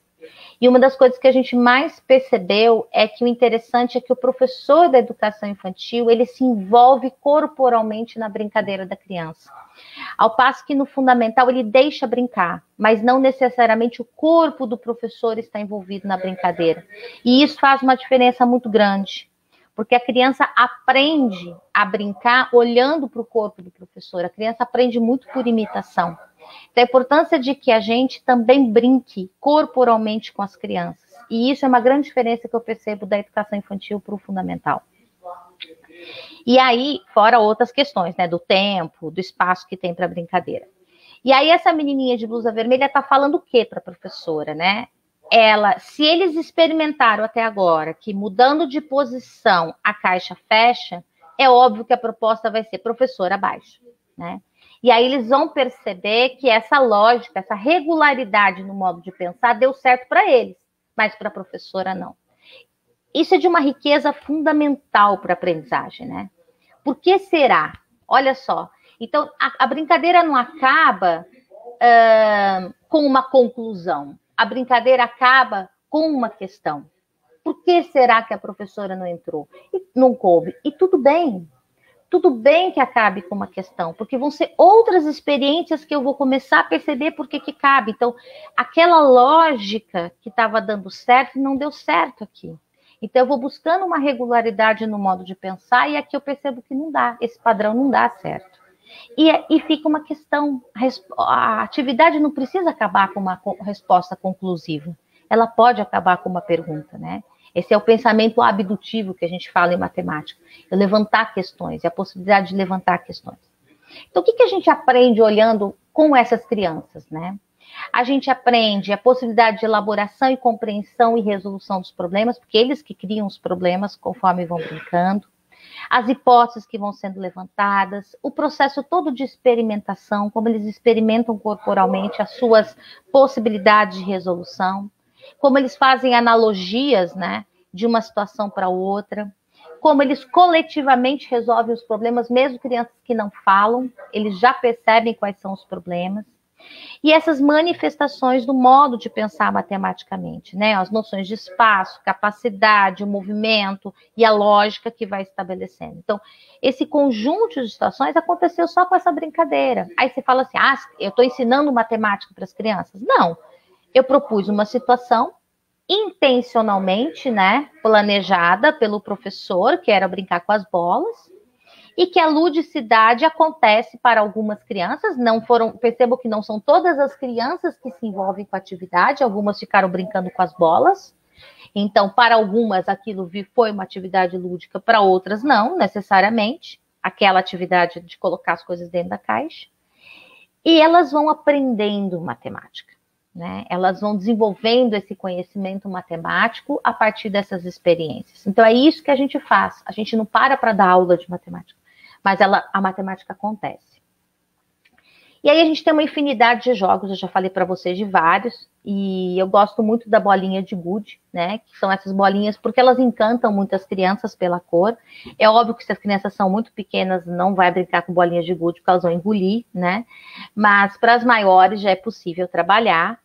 E uma das coisas que a gente mais percebeu é que o interessante é que o professor da educação infantil, ele se envolve corporalmente na brincadeira da criança. Ao passo que no fundamental ele deixa brincar, mas não necessariamente o corpo do professor está envolvido na brincadeira. E isso faz uma diferença muito grande, porque a criança aprende a brincar olhando para o corpo do professor. A criança aprende muito por imitação. Então, a importância de que a gente também brinque corporalmente com as crianças. E isso é uma grande diferença que eu percebo da educação infantil para o fundamental. E aí, fora outras questões, né? Do tempo, do espaço que tem para brincadeira. E aí, essa menininha de blusa vermelha está falando o quê para a professora, né? Se eles experimentaram até agora que mudando de posição a caixa fecha, é óbvio que a proposta vai ser professora abaixo, né? E aí eles vão perceber que essa lógica, essa regularidade no modo de pensar deu certo para eles, mas para a professora não. Isso é de uma riqueza fundamental para a aprendizagem, né? Por que será? Olha só. Então, a brincadeira não acaba com uma conclusão. A brincadeira acaba com uma questão. Por que será que a professora não entrou? E não coube. E tudo bem. Tudo bem que acabe com uma questão, porque vão ser outras experiências que eu vou começar a perceber por que cabe. Então, aquela lógica que estava dando certo não deu certo aqui. Então, eu vou buscando uma regularidade no modo de pensar e aqui eu percebo que não dá, esse padrão não dá certo. E fica uma questão, a atividade não precisa acabar com uma resposta conclusiva, ela pode acabar com uma pergunta, né? Esse é o pensamento abdutivo que a gente fala em matemática. É levantar questões, é a possibilidade de levantar questões. Então, o que a gente aprende olhando com essas crianças, né? A gente aprende a possibilidade de elaboração e compreensão e resolução dos problemas, porque eles que criam os problemas conforme vão brincando. As hipóteses que vão sendo levantadas, o processo todo de experimentação, como eles experimentam corporalmente as suas possibilidades de resolução. Como eles fazem analogias, né, de uma situação para outra, como eles coletivamente resolvem os problemas, mesmo crianças que não falam, eles já percebem quais são os problemas. E essas manifestações do modo de pensar matematicamente, né, as noções de espaço, capacidade, o movimento e a lógica que vai estabelecendo. Então, esse conjunto de situações aconteceu só com essa brincadeira. Aí você fala assim, eu estou ensinando matemática para as crianças. Não. Eu propus uma situação intencionalmente, né, planejada pelo professor, que era brincar com as bolas, e que a ludicidade acontece para algumas crianças, percebo que não são todas as crianças que se envolvem com a atividade, algumas ficaram brincando com as bolas, então para algumas aquilo foi uma atividade lúdica, para outras não, necessariamente, aquela atividade de colocar as coisas dentro da caixa, e elas vão aprendendo matemática, né? Elas vão desenvolvendo esse conhecimento matemático a partir dessas experiências. Então é isso que a gente faz, a gente não para dar aula de matemática, mas a matemática acontece. E aí a gente tem uma infinidade de jogos, eu já falei para vocês de vários, e eu gosto muito da bolinha de gude, né, que são essas bolinhas, porque elas encantam muitas crianças pela cor. É óbvio que se as crianças são muito pequenas, não vai brincar com bolinhas de gude, porque elas vão engolir, né, mas para as maiores já é possível trabalhar.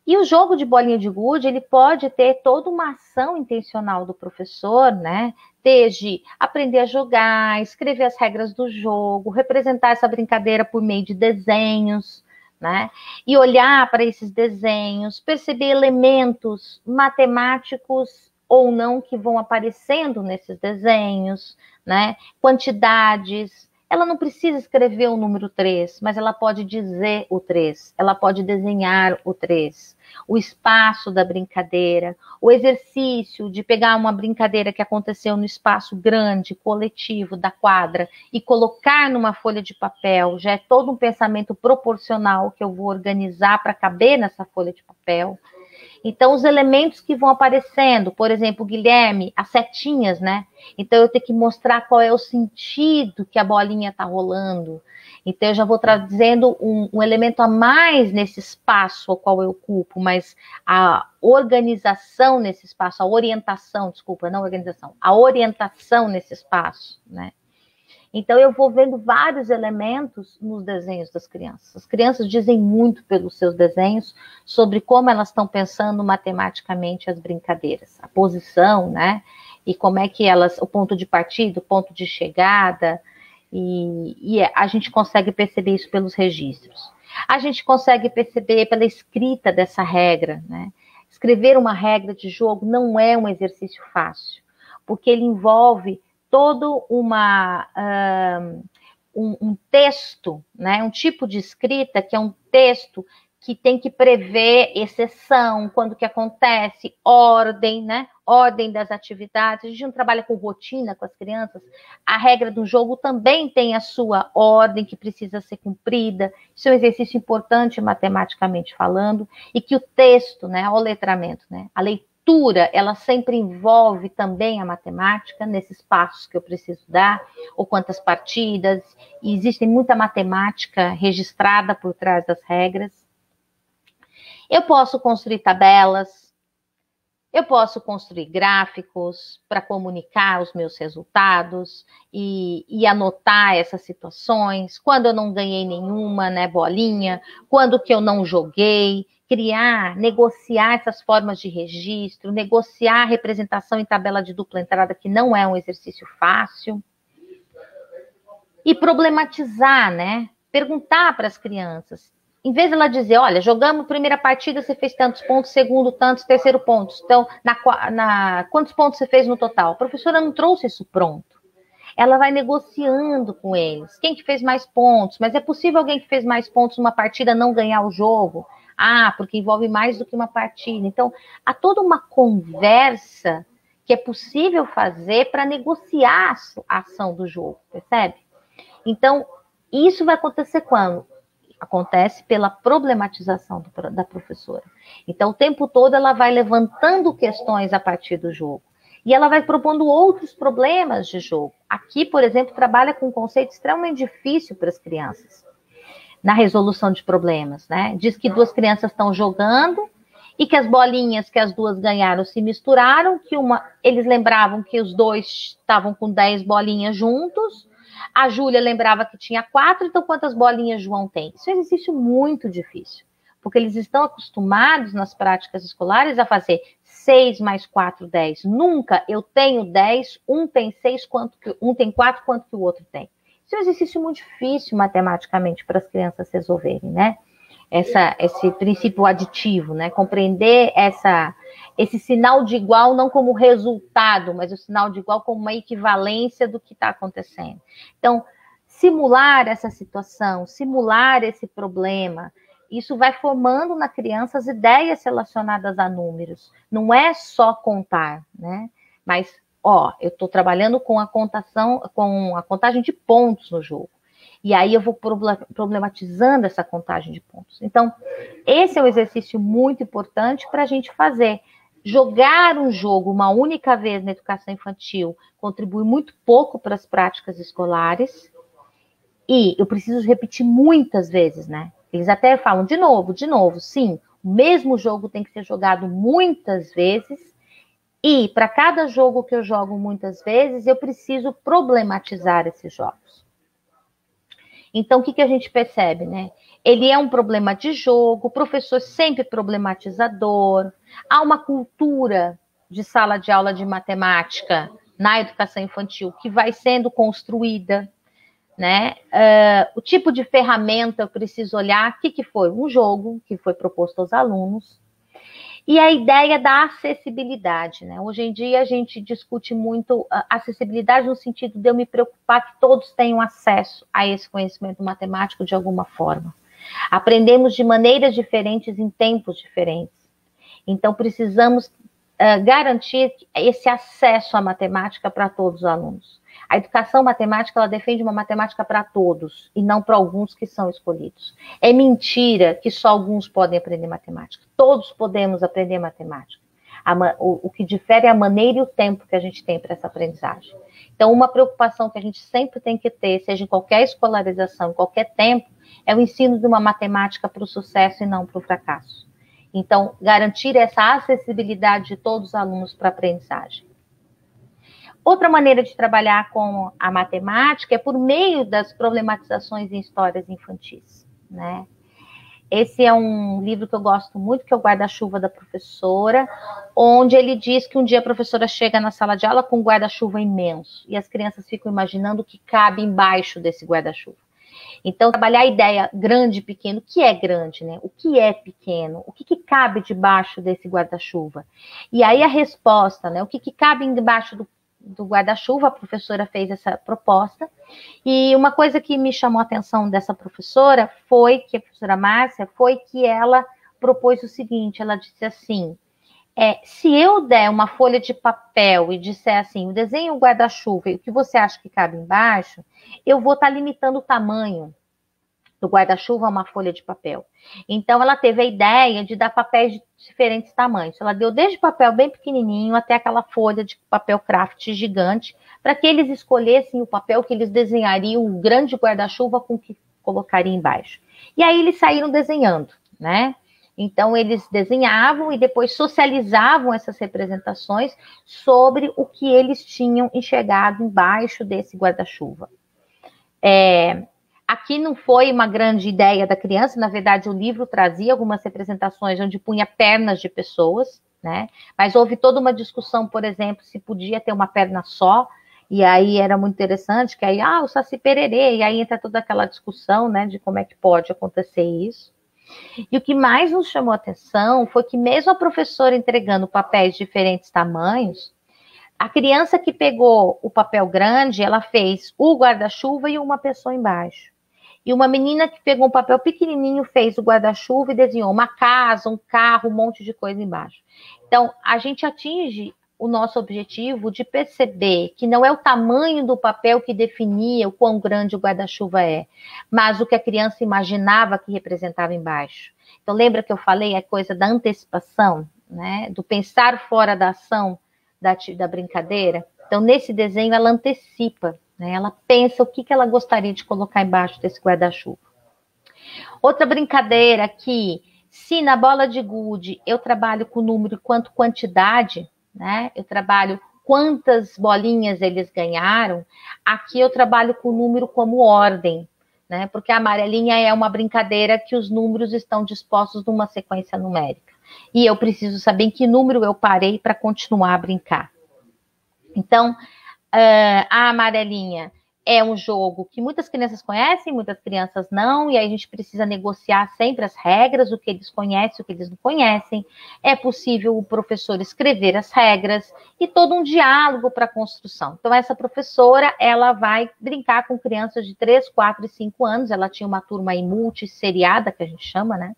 E o jogo de bolinha de gude, ele pode ter toda uma ação intencional do professor, né? Desde aprender a jogar, escrever as regras do jogo, representar essa brincadeira por meio de desenhos, né? E olhar para esses desenhos, perceber elementos matemáticos ou não que vão aparecendo nesses desenhos, né? Quantidades. Ela não precisa escrever o número 3, mas ela pode dizer o 3, ela pode desenhar o 3, o espaço da brincadeira, o exercício de pegar uma brincadeira que aconteceu no espaço grande, coletivo da quadra e colocar numa folha de papel, já é todo um pensamento proporcional que eu vou organizar para caber nessa folha de papel. Então, os elementos que vão aparecendo, por exemplo, Guilherme, as setinhas, né? Então, eu tenho que mostrar qual é o sentido que a bolinha está rolando. Então, eu já vou trazendo um elemento a mais nesse espaço ao qual eu ocupo, mas a organização nesse espaço, a orientação, desculpa, não organização, a orientação nesse espaço, né? Então, eu vou vendo vários elementos nos desenhos das crianças. As crianças dizem muito pelos seus desenhos sobre como elas estão pensando matematicamente as brincadeiras, a posição, né? E como é que elas, o ponto de partida, o ponto de chegada, e a gente consegue perceber isso pelos registros. A gente consegue perceber pela escrita dessa regra, né? Escrever uma regra de jogo não é um exercício fácil, porque ele envolve todo um texto, né? Um tipo de escrita que é um texto que tem que prever exceção, quando que acontece, ordem, né? Ordem das atividades. A gente não trabalha com rotina com as crianças. A regra do jogo também tem a sua ordem que precisa ser cumprida. Isso é um exercício importante matematicamente falando, e que o texto, né? O letramento, né? A leitura, ela sempre envolve também a matemática, nesses passos que eu preciso dar, ou quantas partidas, e existe muita matemática registrada por trás das regras. Eu posso construir tabelas, eu posso construir gráficos para comunicar os meus resultados e anotar essas situações, quando eu não ganhei nenhuma, né, bolinha, quando que eu não joguei, criar, negociar essas formas de registro, negociar a representação em tabela de dupla entrada, que não é um exercício fácil. E problematizar, né? Perguntar para as crianças. Em vez de ela dizer, olha, jogamos primeira partida, você fez tantos pontos, segundo tantos, terceiro pontos. Então, quantos pontos você fez no total? A professora não trouxe isso pronto. Ela vai negociando com eles. Quem que fez mais pontos? Mas é possível alguém que fez mais pontos numa partida não ganhar o jogo? Ah, porque envolve mais do que uma partida. Então, há toda uma conversa que é possível fazer para negociar a ação do jogo, percebe? Então, isso vai acontecer quando? Acontece pela problematização da professora. Então, o tempo todo ela vai levantando questões a partir do jogo. E ela vai propondo outros problemas de jogo. Aqui, por exemplo, trabalha com um conceito extremamente difícil para as crianças, na resolução de problemas, né? Diz que duas crianças estão jogando e que as bolinhas que as duas ganharam se misturaram, que eles lembravam que os dois estavam com 10 bolinhas juntos, a Júlia lembrava que tinha 4, então quantas bolinhas João tem? Isso é um exercício muito difícil, porque eles estão acostumados nas práticas escolares a fazer 6 mais 4, 10. Nunca eu tenho 10, um tem 6, um tem 4, quanto que o outro tem. Isso é um exercício muito difícil matematicamente para as crianças resolverem, né? esse princípio aditivo, né? Compreender esse sinal de igual não como resultado, mas o sinal de igual como uma equivalência do que está acontecendo. Então, simular essa situação, simular esse problema, isso vai formando na criança as ideias relacionadas a números. Não é só contar, né? Mas, eu estou trabalhando com a contagem de pontos no jogo. E aí eu vou problematizando essa contagem de pontos. Então, esse é um exercício muito importante para a gente fazer. Jogar um jogo uma única vez na educação infantil contribui muito pouco para as práticas escolares. E eu preciso repetir muitas vezes, né? Eles até falam de novo. Sim, o mesmo jogo tem que ser jogado muitas vezes. E para cada jogo que eu jogo muitas vezes, eu preciso problematizar esses jogos. Então, o que a gente percebe, né? Ele é um problema de jogo, o professor sempre problematizador, há uma cultura de sala de aula de matemática na educação infantil que vai sendo construída, né? O tipo de ferramenta eu preciso olhar, o que foi? Um jogo que foi proposto aos alunos, e a ideia da acessibilidade, né? Hoje em dia a gente discute muito acessibilidade no sentido de eu me preocupar que todos tenham acesso a esse conhecimento matemático de alguma forma. Aprendemos de maneiras diferentes em tempos diferentes. Então precisamos garantir esse acesso à matemática para todos os alunos. A educação matemática, ela defende uma matemática para todos, e não para alguns que são escolhidos. É mentira que só alguns podem aprender matemática. Todos podemos aprender matemática. O que difere é a maneira e o tempo que a gente tem para essa aprendizagem. Então, uma preocupação que a gente sempre tem que ter, seja em qualquer escolarização, em qualquer tempo, é o ensino de uma matemática para o sucesso e não para o fracasso. Então, garantir essa acessibilidade de todos os alunos para a aprendizagem. Outra maneira de trabalhar com a matemática é por meio das problematizações em histórias infantis, né? Esse é um livro que eu gosto muito, que é o Guarda-Chuva da Professora, onde ele diz que um dia a professora chega na sala de aula com um guarda-chuva imenso, e as crianças ficam imaginando o que cabe embaixo desse guarda-chuva. Então, trabalhar a ideia grande e pequeno, o que é grande, né? O que é pequeno? O que cabe debaixo desse guarda-chuva? E aí a resposta, né? O que cabe embaixo do guarda-chuva, a professora fez essa proposta, e uma coisa que me chamou a atenção dessa professora foi que a professora Márcia, foi que ela propôs o seguinte, ela disse assim, se eu der uma folha de papel e disser assim, desenhe um guarda-chuva e o que você acha que cabe embaixo, eu vou estar limitando o tamanho do guarda-chuva a uma folha de papel. Então, ela teve a ideia de dar papéis de diferentes tamanhos. Ela deu desde papel bem pequenininho até aquela folha de papel craft gigante, para que eles escolhessem o papel que eles desenhariam, um grande guarda-chuva com o que colocariam embaixo. E aí, eles saíram desenhando, né? Então, eles desenhavam e depois socializavam essas representações sobre o que eles tinham enxergado embaixo desse guarda-chuva. Aqui não foi uma grande ideia da criança, na verdade o livro trazia algumas representações onde punha pernas de pessoas, né? Mas houve toda uma discussão, por exemplo, se podia ter uma perna só, e aí era muito interessante, que aí, o Saci Pererê, e aí entra toda aquela discussão, né, de como é que pode acontecer isso. E o que mais nos chamou a atenção foi que mesmo a professora entregando papéis de diferentes tamanhos, a criança que pegou o papel grande, ela fez o guarda-chuva e uma pessoa embaixo. E uma menina que pegou um papel pequenininho, fez o guarda-chuva e desenhou uma casa, um carro, um monte de coisa embaixo. Então, a gente atinge o nosso objetivo de perceber que não é o tamanho do papel que definia o quão grande o guarda-chuva é, mas o que a criança imaginava que representava embaixo. Então, lembra que eu falei a coisa da antecipação, né? Do pensar fora da ação, da brincadeira? Então, nesse desenho, ela antecipa, né? Ela pensa o que ela gostaria de colocar embaixo desse guarda-chuva. Outra brincadeira que, se na bola de gude eu trabalho com número quanto quantidade, né? Eu trabalho quantas bolinhas eles ganharam, aqui eu trabalho com o número como ordem, né? Porque a amarelinha é uma brincadeira que os números estão dispostos numa sequência numérica. E eu preciso saber em que número eu parei para continuar a brincar. Então, a amarelinha é um jogo que muitas crianças conhecem, muitas crianças não, e aí a gente precisa negociar sempre as regras, o que eles conhecem, o que eles não conhecem. É possível o professor escrever as regras e todo um diálogo para a construção. Então, essa professora, ela vai brincar com crianças de 3, 4 e 5 anos, ela tinha uma turma aí multisseriada, que a gente chama, né?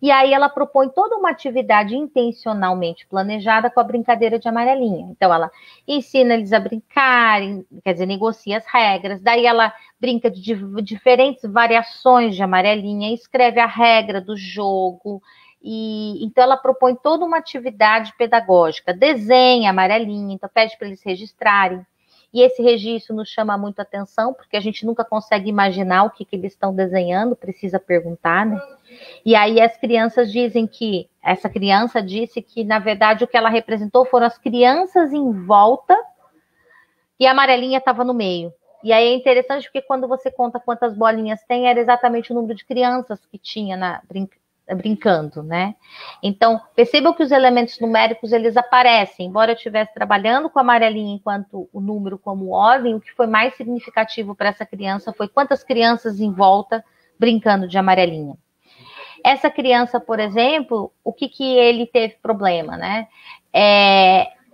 E aí ela propõe toda uma atividade intencionalmente planejada com a brincadeira de amarelinha. Então, ela ensina eles a brincarem, quer dizer, negocia as regras. Daí ela brinca de diferentes variações de amarelinha, escreve a regra do jogo. E então, ela propõe toda uma atividade pedagógica. Desenha a amarelinha, então pede para eles registrarem. E esse registro nos chama muito a atenção, porque a gente nunca consegue imaginar o que eles estão desenhando, precisa perguntar, né? E aí as crianças dizem que, essa criança disse que, na verdade, o que ela representou foram as crianças em volta e a amarelinha estava no meio. E aí é interessante porque quando você conta quantas bolinhas tem, era exatamente o número de crianças que tinha brincando, né? Então, percebam que os elementos numéricos, eles aparecem. Embora eu estivesse trabalhando com a amarelinha enquanto o número como ordem, o que foi mais significativo para essa criança foi quantas crianças em volta brincando de amarelinha. Essa criança, por exemplo, o que ele teve problema, né?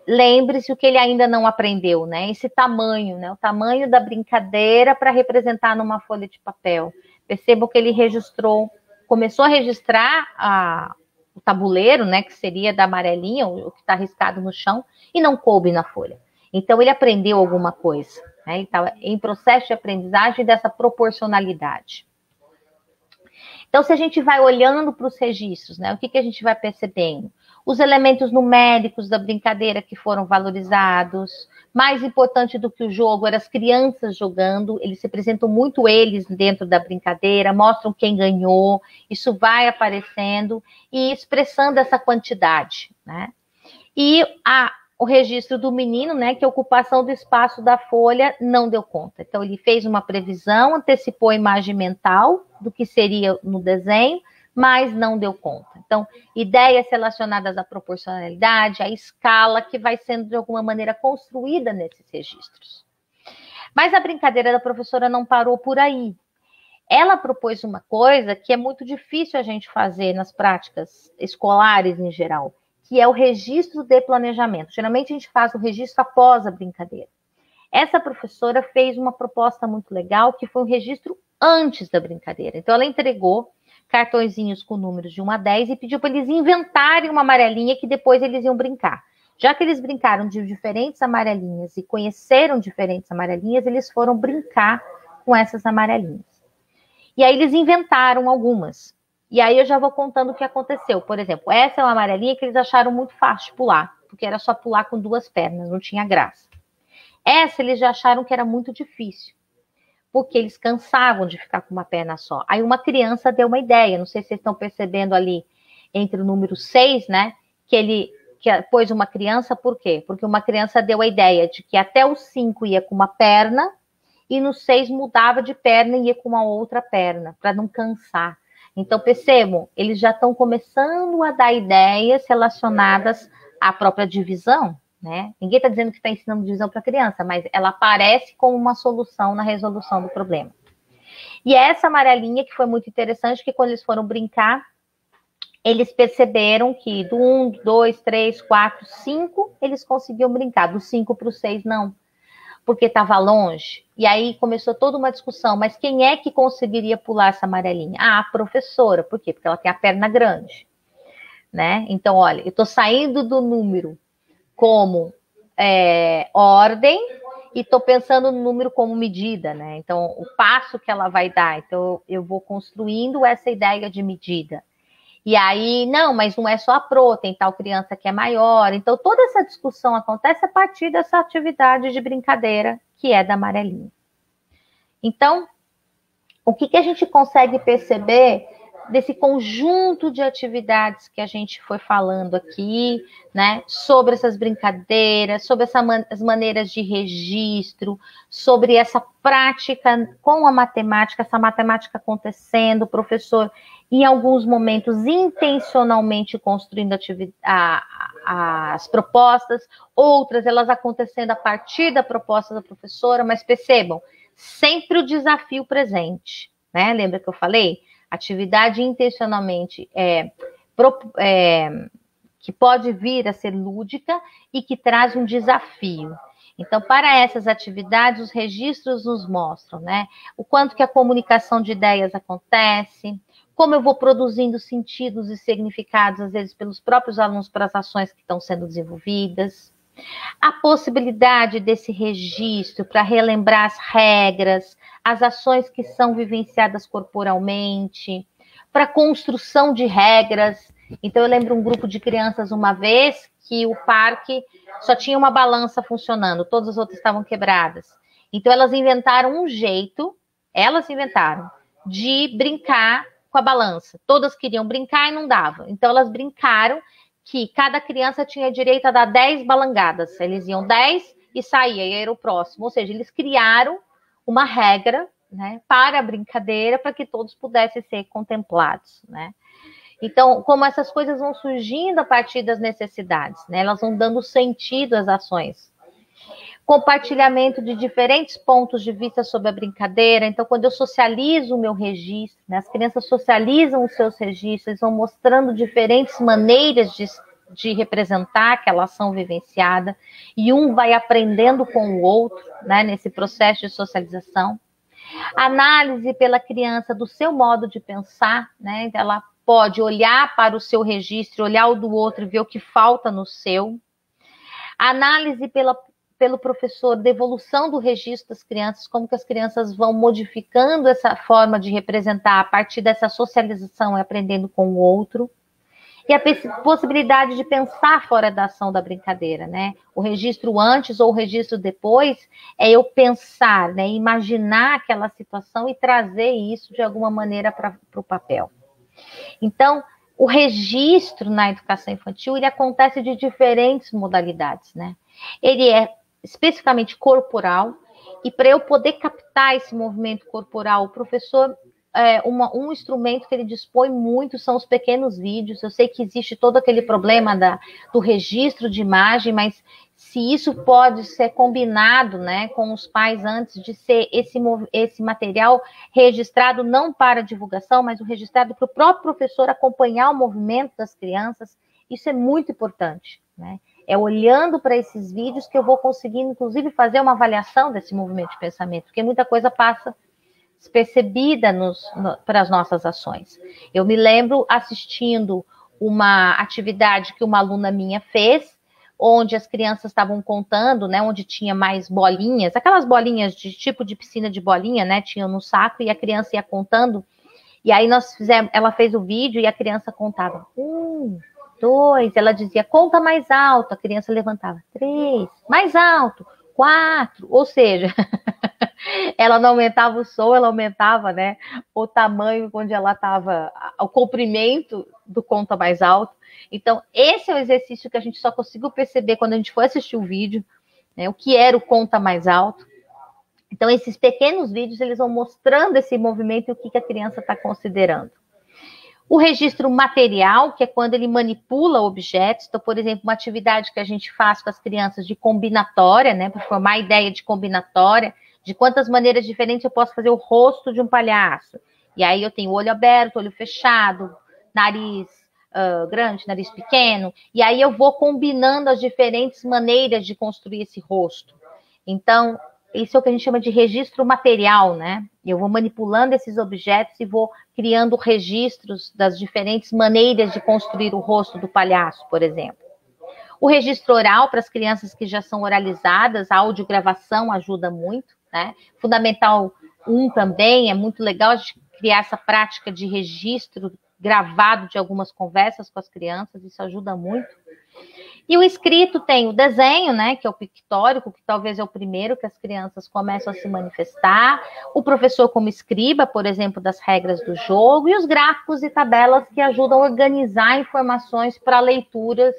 Lembre-se o que ele ainda não aprendeu, né? Esse tamanho, né? O tamanho da brincadeira para representar numa folha de papel. Percebam que ele começou a registrar o tabuleiro, né? Que seria da amarelinha, o que está riscado no chão, e não coube na folha. Então, ele aprendeu alguma coisa, né? Ele estava em processo de aprendizagem dessa proporcionalidade. Então, se a gente vai olhando para os registros, né, o que a gente vai percebendo? Os elementos numéricos da brincadeira que foram valorizados. Mais importante do que o jogo, eram as crianças jogando. Eles representam muito eles dentro da brincadeira, mostram quem ganhou. Isso vai aparecendo e expressando essa quantidade, né? E o registro do menino, né, que a ocupação do espaço da folha não deu conta. Então, ele fez uma previsão, antecipou a imagem mental do que seria no desenho, mas não deu conta. Então, ideias relacionadas à proporcionalidade, à escala, que vai sendo, de alguma maneira, construída nesses registros. Mas a brincadeira da professora não parou por aí. Ela propôs uma coisa que é muito difícil a gente fazer nas práticas escolares em geral, que é o registro de planejamento. Geralmente a gente faz o registro após a brincadeira. Essa professora fez uma proposta muito legal, que foi um registro antes da brincadeira. Então ela entregou cartõezinhos com números de 1 a 10 e pediu para eles inventarem uma amarelinha que depois eles iam brincar. Já que eles brincaram de diferentes amarelinhas e conheceram diferentes amarelinhas, eles foram brincar com essas amarelinhas. E aí eles inventaram algumas. E aí eu já vou contando o que aconteceu. Por exemplo, essa é uma amarelinha que eles acharam muito fácil de pular, porque era só pular com 2 pernas, não tinha graça. Essa eles já acharam que era muito difícil, porque eles cansavam de ficar com uma perna só. Aí uma criança deu uma ideia, não sei se vocês estão percebendo ali, entre o número 6, né, que pôs uma criança, por quê? Porque uma criança deu a ideia de que até o 5 ia com uma perna, e no 6 mudava de perna e ia com uma outra perna, para não cansar. Então, percebam, eles já estão começando a dar ideias relacionadas à própria divisão, né? Ninguém está dizendo que está ensinando divisão para criança, mas ela aparece como uma solução na resolução do problema. E essa amarelinha, que foi muito interessante, que quando eles foram brincar, eles perceberam que do 1, 2, 3, 4, 5, eles conseguiam brincar. Do 5 para o 6, não, porque estava longe. E aí começou toda uma discussão, mas quem é que conseguiria pular essa amarelinha? Ah, a professora. Por quê? Porque ela tem a perna grande, né? Então, olha, eu estou saindo do número como ordem e estou pensando no número como medida, né? Então, o passo que ela vai dar. Então, eu vou construindo essa ideia de medida. E aí, não, mas não é só a pro, tem tal criança que é maior. Então, toda essa discussão acontece a partir dessa atividade de brincadeira que é da amarelinha. Então, o que a gente consegue perceber desse conjunto de atividades que a gente foi falando aqui, né? Sobre essas brincadeiras, sobre as maneiras de registro, sobre essa prática com a matemática, essa matemática acontecendo, o professor, em alguns momentos, intencionalmente construindo as propostas, outras elas acontecendo a partir da proposta da professora, mas percebam, sempre o desafio presente, né? Lembra que eu falei? Atividade intencionalmente que pode vir a ser lúdica e que traz um desafio. Então, para essas atividades, os registros nos mostram, né? O quanto que a comunicação de ideias acontece, como eu vou produzindo sentidos e significados, às vezes, pelos próprios alunos para as ações que estão sendo desenvolvidas. A possibilidade desse registro para relembrar as regras, as ações que são vivenciadas corporalmente, para construção de regras. Então, eu lembro um grupo de crianças uma vez que o parque só tinha uma balança funcionando, todas as outras estavam quebradas. Então, elas inventaram um jeito, de brincar com a balança. Todas queriam brincar e não dava. Então, elas brincaram que cada criança tinha direito a dar 10 balangadas. Eles iam 10 e saía, e era o próximo. Ou seja, eles criaram uma regra, né, para a brincadeira, para que todos pudessem ser contemplados, né? Então, como essas coisas vão surgindo a partir das necessidades, né? Elas vão dando sentido às ações. Compartilhamento de diferentes pontos de vista sobre a brincadeira. Então, quando eu socializo o meu registro, né, as crianças socializam os seus registros, eles vão mostrando diferentes maneiras de representar aquela ação vivenciada, e um vai aprendendo com o outro, né, nesse processo de socialização. Análise pela criança do seu modo de pensar, né? Ela pode olhar para o seu registro, olhar o do outro e ver o que falta no seu. Análise pelo professor da evolução do registro das crianças, como que as crianças vão modificando essa forma de representar a partir dessa socialização e aprendendo com o outro. E a possibilidade de pensar fora da ação da brincadeira, né? O registro antes ou o registro depois é eu pensar, né? Imaginar aquela situação e trazer isso de alguma maneira para o papel. Então, o registro na educação infantil, ele acontece de diferentes modalidades, né? Ele é especificamente corporal, e para eu poder captar esse movimento corporal, o professor, um instrumento que ele dispõe muito são os pequenos vídeos. Eu sei que existe todo aquele problema do registro de imagem, mas se isso pode ser combinado, né, com os pais antes de ser esse material registrado não para divulgação, mas o registrado para o próprio professor acompanhar o movimento das crianças, isso é muito importante, né? É olhando para esses vídeos que eu vou conseguir, inclusive, fazer uma avaliação desse movimento de pensamento, porque muita coisa passa despercebida para as nossas ações. Eu me lembro assistindo uma atividade que uma aluna minha fez, onde as crianças estavam contando, né, onde tinha mais bolinhas, aquelas bolinhas de tipo de piscina de bolinha, né, tinham no saco, e a criança ia contando, e aí ela fez o vídeo e a criança contava 1, 2, ela dizia, conta mais alto, a criança levantava 3, mais alto, 4, ou seja, ela não aumentava o som, ela aumentava, né, o tamanho onde ela estava, o comprimento do conta mais alto. Então, esse é o exercício que a gente só conseguiu perceber quando a gente foi assistir o vídeo, né, o que era o conta mais alto. Então, esses pequenos vídeos, eles vão mostrando esse movimento e o que a criança está considerando. O registro material, que é quando ele manipula objetos. Então, por exemplo, uma atividade que a gente faz com as crianças de combinatória, né, para formar a ideia de combinatória, de quantas maneiras diferentes eu posso fazer o rosto de um palhaço. E aí eu tenho olho aberto, olho fechado, nariz grande, nariz pequeno, e aí eu vou combinando as diferentes maneiras de construir esse rosto. Então, isso é o que a gente chama de registro material, né? Eu vou manipulando esses objetos e vou criando registros das diferentes maneiras de construir o rosto do palhaço, por exemplo. O registro oral, para as crianças que já são oralizadas, a audiogravação ajuda muito, né? Fundamental 1 também, é muito legal a gente criar essa prática de registro gravado de algumas conversas com as crianças, isso ajuda muito. E o escrito tem o desenho, né, que é o pictórico, que talvez é o primeiro que as crianças começam a se manifestar, o professor como escriba, por exemplo, das regras do jogo, e os gráficos e tabelas que ajudam a organizar informações para leituras,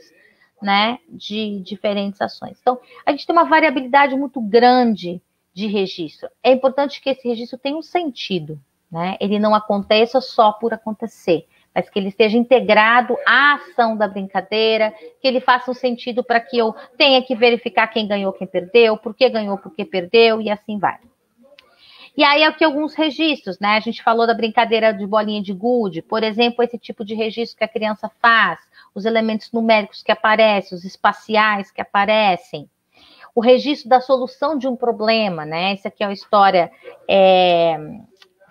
né, de diferentes ações. Então, a gente tem uma variabilidade muito grande de registro. É importante que esse registro tenha um sentido, né? Ele não aconteça só por acontecer, mas que ele esteja integrado à ação da brincadeira, que ele faça um sentido para que eu tenha que verificar quem ganhou, quem perdeu, por que ganhou, por que perdeu, e assim vai. E aí aqui alguns registros, né? A gente falou da brincadeira de bolinha de gude, por exemplo, esse tipo de registro que a criança faz, os elementos numéricos que aparecem, os espaciais que aparecem, o registro da solução de um problema, né? Essa aqui é uma história,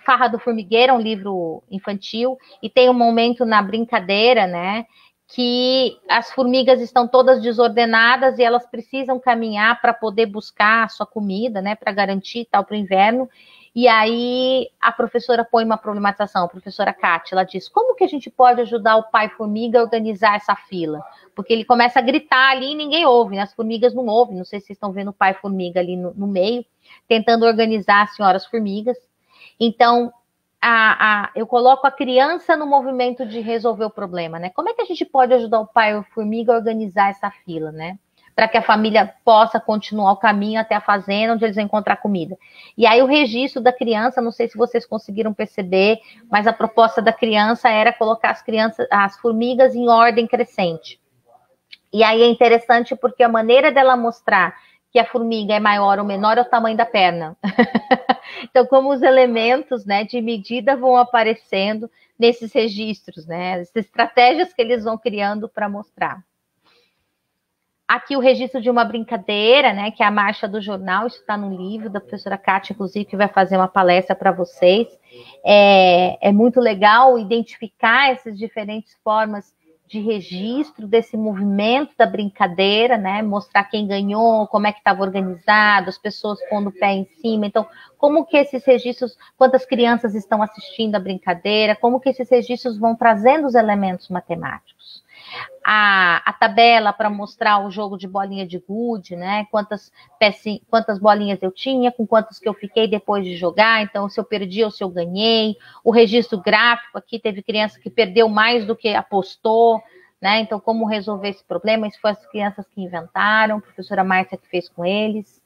Farra do Formigueiro, é um livro infantil, e tem um momento na brincadeira, né? Que as formigas estão todas desordenadas e elas precisam caminhar para poder buscar a sua comida, né, para garantir tal para o inverno. E aí a professora põe uma problematização, a professora Kátia, ela diz, como que a gente pode ajudar o pai formiga a organizar essa fila? Porque ele começa a gritar ali e ninguém ouve, né? As formigas não ouvem, não sei se vocês estão vendo o pai formiga ali no meio, tentando organizar as senhoras formigas. Então, eu coloco a criança no movimento de resolver o problema, né? Como é que a gente pode ajudar o pai ou formiga a organizar essa fila, né? Para que a família possa continuar o caminho até a fazenda, onde eles vão encontrar comida. E aí o registro da criança, não sei se vocês conseguiram perceber, mas a proposta da criança era colocar as formigas em ordem crescente. E aí é interessante porque a maneira dela mostrar que a formiga é maior ou menor é o tamanho da perna. Então, como os elementos, né, de medida vão aparecendo nesses registros, né, as estratégias que eles vão criando para mostrar. Aqui o registro de uma brincadeira, né, que é a marcha do jornal, isso está no livro da professora Kátia, inclusive, que vai fazer uma palestra para vocês. É muito legal identificar essas diferentes formas de registro desse movimento da brincadeira, né? Mostrar quem ganhou, como é que estava organizado, as pessoas pondo o pé em cima. Então, como que esses registros, quantas crianças estão assistindo a brincadeira, como que esses registros vão trazendo os elementos matemáticos. A tabela para mostrar o jogo de bolinha de gude, né? Quantas bolinhas eu tinha, com quantas que eu fiquei depois de jogar, então se eu perdi ou se eu ganhei. O registro gráfico, aqui teve criança que perdeu mais do que apostou, né? Então como resolver esse problema? Isso foi as crianças que inventaram, a professora Márcia que fez com eles.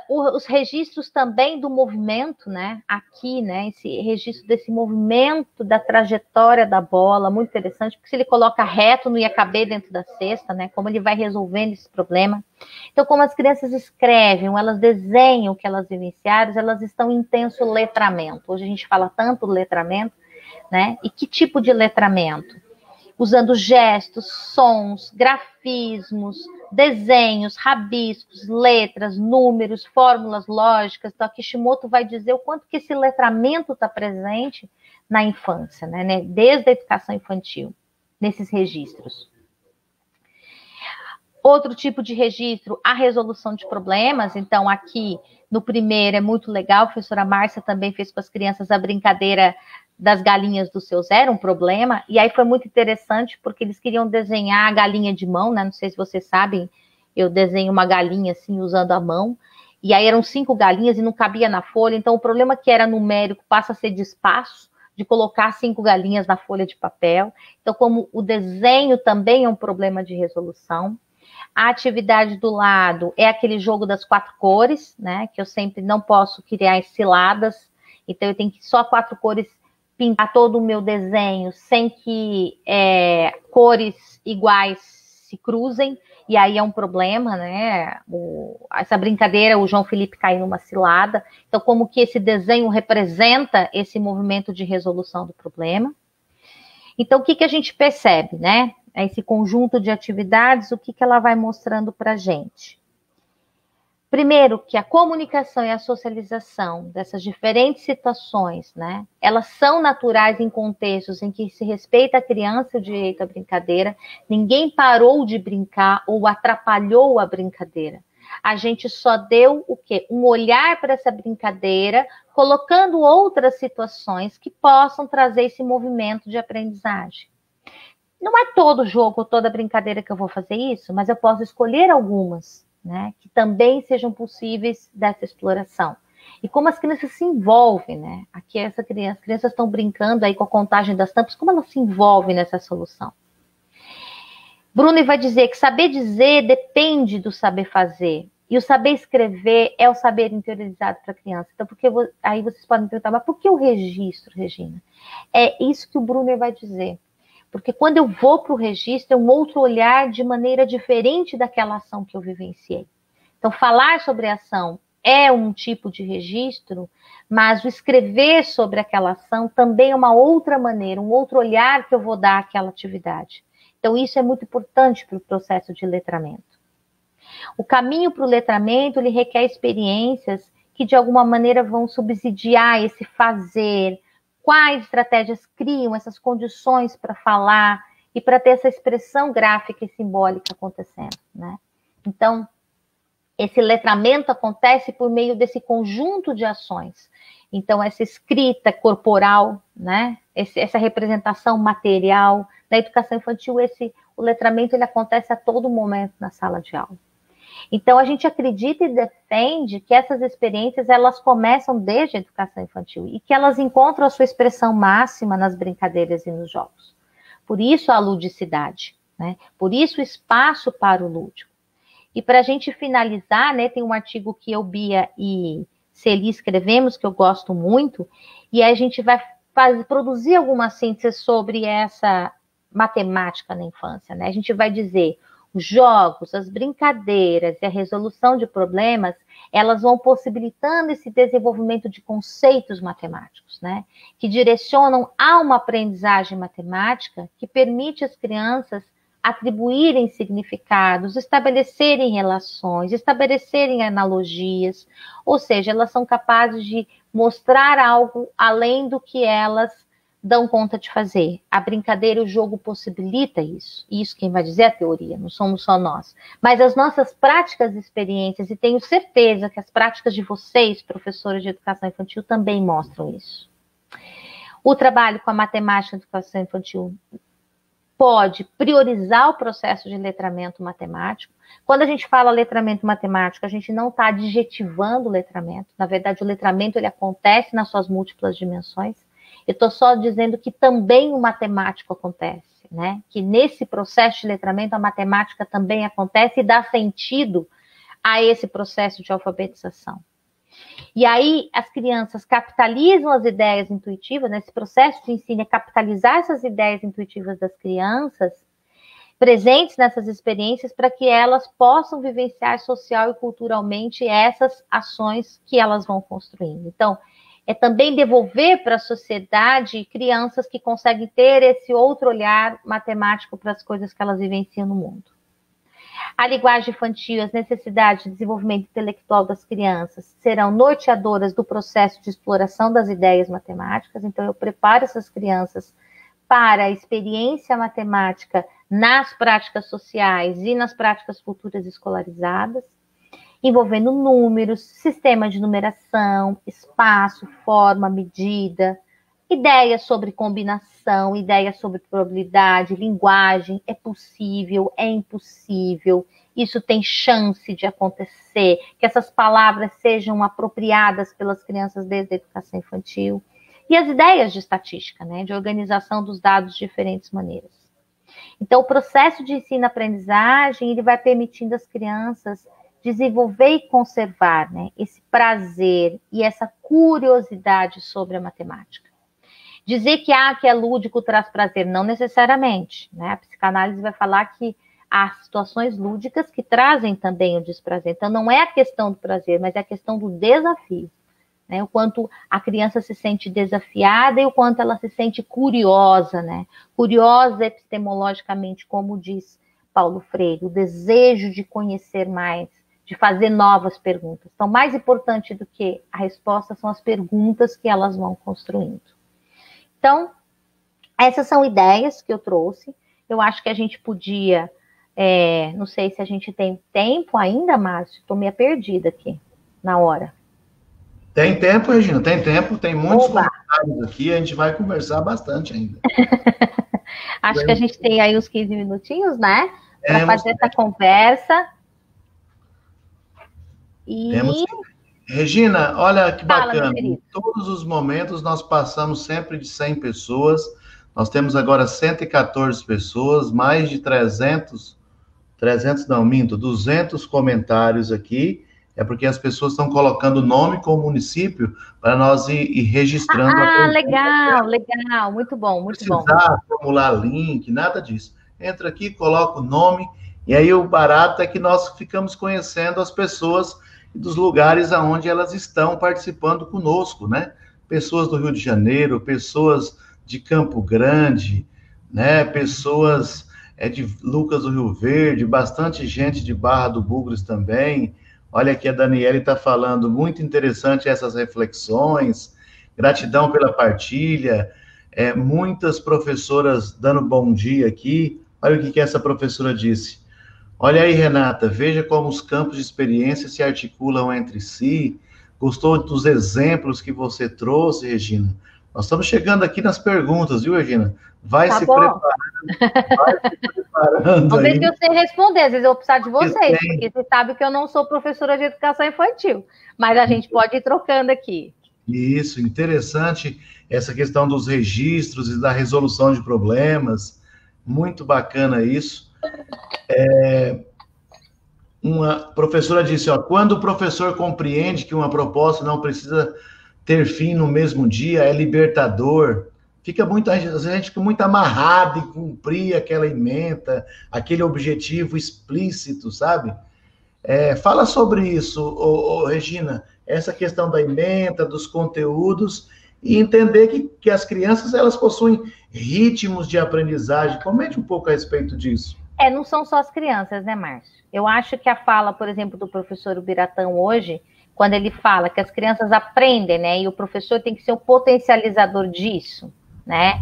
Os registros também do movimento, né? Aqui, né? Esse registro desse movimento da trajetória da bola, muito interessante, porque se ele coloca reto, não ia caber dentro da cesta, né? Como ele vai resolvendo esse problema. Então, como as crianças escrevem, elas desenham o que elas vivenciaram, elas estão em intenso letramento. Hoje a gente fala tanto do letramento, né? E que tipo de letramento? Usando gestos, sons, grafismos, desenhos, rabiscos, letras, números, fórmulas lógicas. Então, a Kishimoto vai dizer o quanto que esse letramento está presente na infância, né? Desde a educação infantil, nesses registros. Outro tipo de registro, a resolução de problemas. Então, aqui no primeiro é muito legal, a professora Márcia também fez com as crianças a brincadeira das galinhas do seu Zé, um problema, e aí foi muito interessante, porque eles queriam desenhar a galinha de mão, né, não sei se vocês sabem, eu desenho uma galinha assim, usando a mão, e aí eram 5 galinhas e não cabia na folha, então o problema que era numérico passa a ser de espaço, de colocar 5 galinhas na folha de papel, então como o desenho também é um problema de resolução. A atividade do lado é aquele jogo das 4 cores, né, que eu sempre não posso criar ciladas, então eu tenho que só 4 cores pintar todo o meu desenho sem que cores iguais se cruzem, e aí é um problema, né? Essa brincadeira, o João Felipe cai numa cilada. Então, como que esse desenho representa esse movimento de resolução do problema? Então, o que que a gente percebe, né? Esse conjunto de atividades, o que que ela vai mostrando para a gente? Primeiro, que a comunicação e a socialização dessas diferentes situações, né, elas são naturais em contextos em que se respeita a criança e o direito à brincadeira, ninguém parou de brincar ou atrapalhou a brincadeira. A gente só deu o quê? Um olhar para essa brincadeira, colocando outras situações que possam trazer esse movimento de aprendizagem. Não é todo jogo ou toda brincadeira que eu vou fazer isso, mas eu posso escolher algumas, né, que também sejam possíveis dessa exploração. E como as crianças se envolvem, né? Aqui as crianças estão brincando aí com a contagem das tampas, como elas se envolvem nessa solução. Bruno vai dizer que saber dizer depende do saber fazer. E o saber escrever é o saber interiorizado para a criança. Então, aí vocês podem perguntar, mas por que o registro, Regina? É isso que o Bruno vai dizer. Porque quando eu vou para o registro, é um outro olhar de maneira diferente daquela ação que eu vivenciei. Então, falar sobre a ação é um tipo de registro, mas o escrever sobre aquela ação também é uma outra maneira, um outro olhar que eu vou dar àquela atividade. Então, isso é muito importante para o processo de letramento. O caminho para o letramento, ele requer experiências que, de alguma maneira, vão subsidiar esse fazer, quais estratégias criam essas condições para falar e para ter essa expressão gráfica e simbólica acontecendo, né? Então, esse letramento acontece por meio desse conjunto de ações. Então, essa escrita corporal, né? Essa representação material. Na educação infantil, o letramento ele acontece a todo momento na sala de aula. Então, a gente acredita e defende que essas experiências, elas começam desde a educação infantil e que elas encontram a sua expressão máxima nas brincadeiras e nos jogos. Por isso a ludicidade, né? Por isso o espaço para o lúdico. E para a gente finalizar, né, tem um artigo que eu, Bia e Celi escrevemos, que eu gosto muito, e aí a gente vai produzir alguma síntese sobre essa matemática na infância, né? A gente vai dizer, os jogos, as brincadeiras e a resolução de problemas, elas vão possibilitando esse desenvolvimento de conceitos matemáticos, né? Que direcionam a uma aprendizagem matemática que permite às crianças atribuírem significados, estabelecerem relações, estabelecerem analogias, ou seja, elas são capazes de mostrar algo além do que elas dão conta de fazer. A brincadeira e o jogo possibilita isso. Isso quem vai dizer é a teoria, não somos só nós. Mas as nossas práticas e experiências, e tenho certeza que as práticas de vocês, professores de educação infantil, também mostram isso. O trabalho com a matemática de educação infantil pode priorizar o processo de letramento matemático. Quando a gente fala letramento matemático, a gente não está adjetivando o letramento. Na verdade, o letramento ele acontece nas suas múltiplas dimensões. Eu estou só dizendo que também o matemático acontece, né? Que nesse processo de letramento a matemática também acontece e dá sentido a esse processo de alfabetização. E aí as crianças capitalizam as ideias intuitivas, nesse processo de ensino é capitalizar essas ideias intuitivas das crianças presentes nessas experiências para que elas possam vivenciar social e culturalmente essas ações que elas vão construindo. Então, é também devolver para a sociedade crianças que conseguem ter esse outro olhar matemático para as coisas que elas vivenciam no mundo. A linguagem infantil, as necessidades de desenvolvimento intelectual das crianças serão norteadoras do processo de exploração das ideias matemáticas. Então, eu preparo essas crianças para a experiência matemática nas práticas sociais e nas práticas futuras escolarizadas, envolvendo números, sistema de numeração, espaço, forma, medida, ideias sobre combinação, ideias sobre probabilidade, linguagem, é possível, é impossível, isso tem chance de acontecer, que essas palavras sejam apropriadas pelas crianças desde a educação infantil, e as ideias de estatística, né, de organização dos dados de diferentes maneiras. Então, o processo de ensino-aprendizagem, ele vai permitindo às crianças desenvolver e conservar, né, esse prazer e essa curiosidade sobre a matemática. Dizer que é lúdico traz prazer, não necessariamente, né? A psicanálise vai falar que há situações lúdicas que trazem também o desprazer. Então, não é a questão do prazer, mas é a questão do desafio, né? O quanto a criança se sente desafiada e o quanto ela se sente curiosa, né? Curiosa epistemologicamente, como diz Paulo Freire, o desejo de conhecer mais, de fazer novas perguntas. Então, mais importante do que a resposta são as perguntas que elas vão construindo. Então, essas são ideias que eu trouxe. Eu acho que a gente podia, não sei se a gente tem tempo ainda, Márcio, estou meio perdida aqui, na hora. Tem tempo, Regina, tem tempo, tem muitos comentários aqui, a gente vai conversar bastante ainda. Acho que a gente tem aí uns 15 minutinhos, né? Para fazer essa conversa. Regina, olha que bacana, em todos os momentos nós passamos sempre de 100 pessoas, nós temos agora 114 pessoas, mais de 200 comentários aqui, é porque as pessoas estão colocando o nome com o município para nós ir registrando. Legal, muito bom, muito bom. Não precisar formular link, nada disso. Entra aqui, coloca o nome, e aí o barato é que nós ficamos conhecendo as pessoas e dos lugares aonde elas estão participando conosco, né? Pessoas do Rio de Janeiro, pessoas de Campo Grande, né? Pessoas de Lucas do Rio Verde, bastante gente de Barra do Bugres também. Olha aqui, a Daniele está falando, muito interessante essas reflexões, gratidão pela partilha, muitas professoras dando bom dia aqui. Olha o que essa professora disse. Olha aí, Renata, veja como os campos de experiência se articulam entre si. Gostou dos exemplos que você trouxe, Regina? Nós estamos chegando aqui nas perguntas, viu, Regina? Vai se preparando. Vamos ver se eu sei responder, às vezes eu vou precisar de vocês, porque você sabe que eu não sou professora de educação infantil, mas a gente pode ir trocando aqui. Isso, interessante essa questão dos registros e da resolução de problemas, muito bacana isso. Uma professora disse, quando o professor compreende que uma proposta não precisa ter fim no mesmo dia, é libertador. A gente fica muito amarrado em cumprir aquela ementa, aquele objetivo explícito, sabe? Fala sobre isso, Regina, essa questão da ementa, dos conteúdos, e entender que as crianças, elas possuem ritmos de aprendizagem. Comente um pouco a respeito disso. Não são só as crianças, né, Márcio? Eu acho que a fala, por exemplo, do professor Ubiratão hoje, quando ele fala que as crianças aprendem, né, e o professor tem que ser o potencializador disso, né?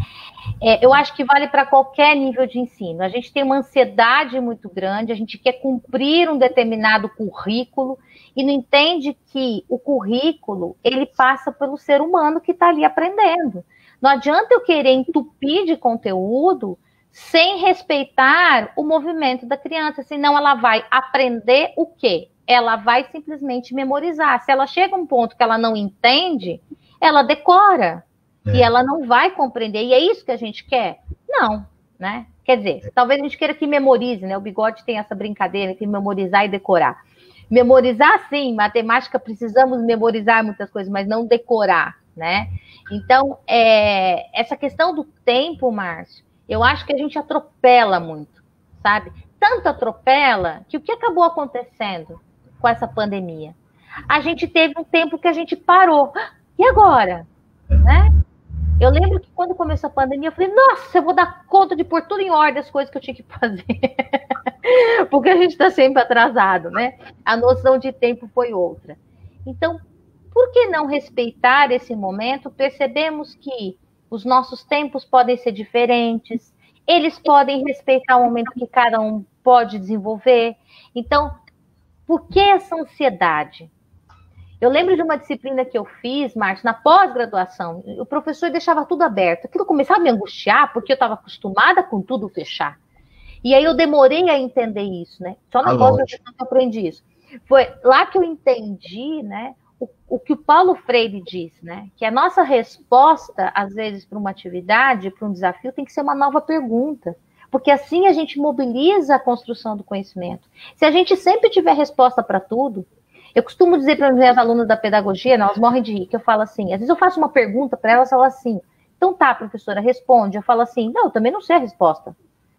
Eu acho que vale para qualquer nível de ensino. A gente tem uma ansiedade muito grande, a gente quer cumprir um determinado currículo e não entende que o currículo, ele passa pelo ser humano que está ali aprendendo. Não adianta eu querer entupir de conteúdo sem respeitar o movimento da criança, senão ela vai aprender o quê? Ela vai simplesmente memorizar. Se ela chega a um ponto que ela não entende, ela decora. E ela não vai compreender. E é isso que a gente quer? Não, né? Quer dizer, talvez a gente queira que memorize, né? O Bigode tem essa brincadeira de memorizar e decorar. Memorizar, sim, matemática precisamos memorizar muitas coisas, mas não decorar, né? Então, essa questão do tempo, Márcio, eu acho que a gente atropela muito, sabe? Tanto atropela que o que acabou acontecendo com essa pandemia? A gente teve um tempo que a gente parou. E agora? Né? Eu lembro que quando começou a pandemia, eu falei, nossa, eu vou dar conta de pôr tudo em ordem as coisas que eu tinha que fazer. Porque a gente está sempre atrasado, né? A noção de tempo foi outra. Então, por que não respeitar esse momento? Percebemos que os nossos tempos podem ser diferentes, eles podem respeitar o momento que cada um pode desenvolver. Então, por que essa ansiedade? Eu lembro de uma disciplina que eu fiz, Márcio, na pós-graduação, o professor deixava tudo aberto. Aquilo começava a me angustiar, porque eu estava acostumada com tudo fechar. E aí eu demorei a entender isso, né? Só na pós-graduação que eu aprendi isso. Foi lá que eu entendi, né, o que o Paulo Freire diz, né? Que a nossa resposta, às vezes, para uma atividade, para um desafio, tem que ser uma nova pergunta. Porque assim a gente mobiliza a construção do conhecimento. Se a gente sempre tiver resposta para tudo, eu costumo dizer para as minhas alunas da pedagogia, elas morrem de rir, que eu falo assim, às vezes eu faço uma pergunta para elas, falam assim, então tá, professora, responde. Eu falo assim, não, eu também não sei a resposta.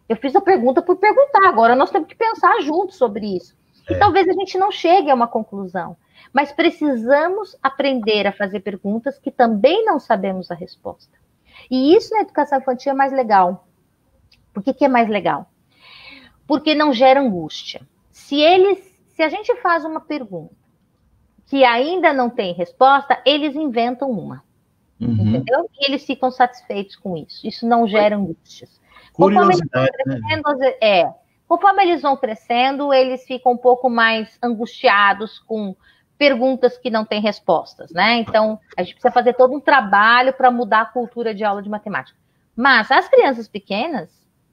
Eu fiz a pergunta por perguntar, agora nós temos que pensar juntos sobre isso. E talvez a gente não chegue a uma conclusão, mas precisamos aprender a fazer perguntas que também não sabemos a resposta. E isso na educação infantil é mais legal. Por que é mais legal? Porque não gera angústia. Se a gente faz uma pergunta que ainda não tem resposta, eles inventam uma. Entendeu? E eles ficam satisfeitos com isso. Isso não gera angústias. Curiosidade, Conforme eles vão crescendo, eles ficam um pouco mais angustiados com perguntas que não têm respostas, né? Então, a gente precisa fazer todo um trabalho para mudar a cultura de aula de matemática. Mas as crianças pequenas,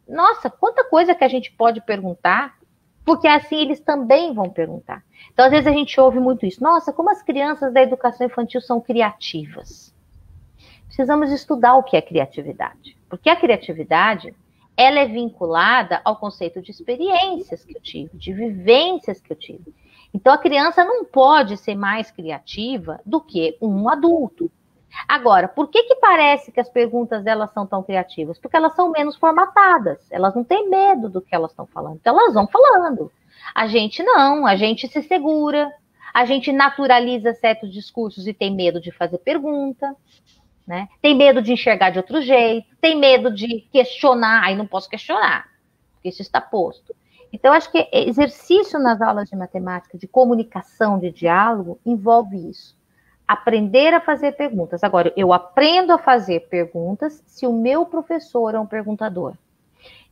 nossa, quanta coisa que a gente pode perguntar, porque assim eles também vão perguntar. Então, às vezes a gente ouve muito isso. Nossa, como as crianças da educação infantil são criativas. Precisamos estudar o que é criatividade. Porque a criatividade, ela é vinculada ao conceito de experiências que eu tive, de vivências que eu tive. Então, a criança não pode ser mais criativa do que um adulto. Agora, por que parece que as perguntas delas são tão criativas? Porque elas são menos formatadas, elas não têm medo do que elas estão falando, então elas vão falando. A gente não, a gente se segura, a gente naturaliza certos discursos e tem medo de fazer pergunta, né? Tem medo de enxergar de outro jeito, tem medo de questionar, aí não posso questionar, porque isso está posto. Então, acho que exercício nas aulas de matemática, de comunicação, de diálogo, envolve isso. Aprender a fazer perguntas. Agora, eu aprendo a fazer perguntas se o meu professor é um perguntador.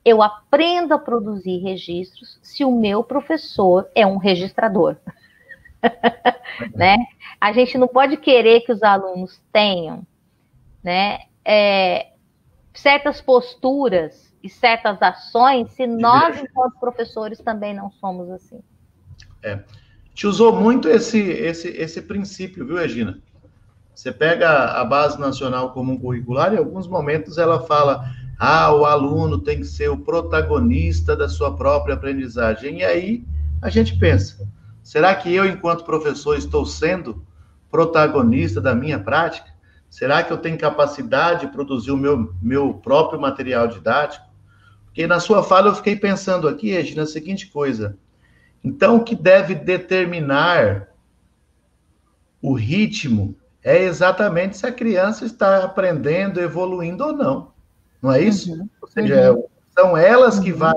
Eu aprendo a produzir registros se o meu professor é um registrador. Né? A gente não pode querer que os alunos tenham, né, certas posturas e certas ações se nós, enquanto professores, também não somos assim. Te usou muito esse princípio, viu, Regina? Você pega a Base Nacional Comum Curricular e em alguns momentos ela fala, o aluno tem que ser o protagonista da sua própria aprendizagem. E aí a gente pensa, será que eu, enquanto professor, estou sendo protagonista da minha prática? Será que eu tenho capacidade de produzir o meu próprio material didático? Porque na sua fala eu fiquei pensando aqui, Regina, a seguinte coisa. Então, o que deve determinar o ritmo é exatamente se a criança está aprendendo, evoluindo ou não. Não é isso? Ou seja, são elas que vão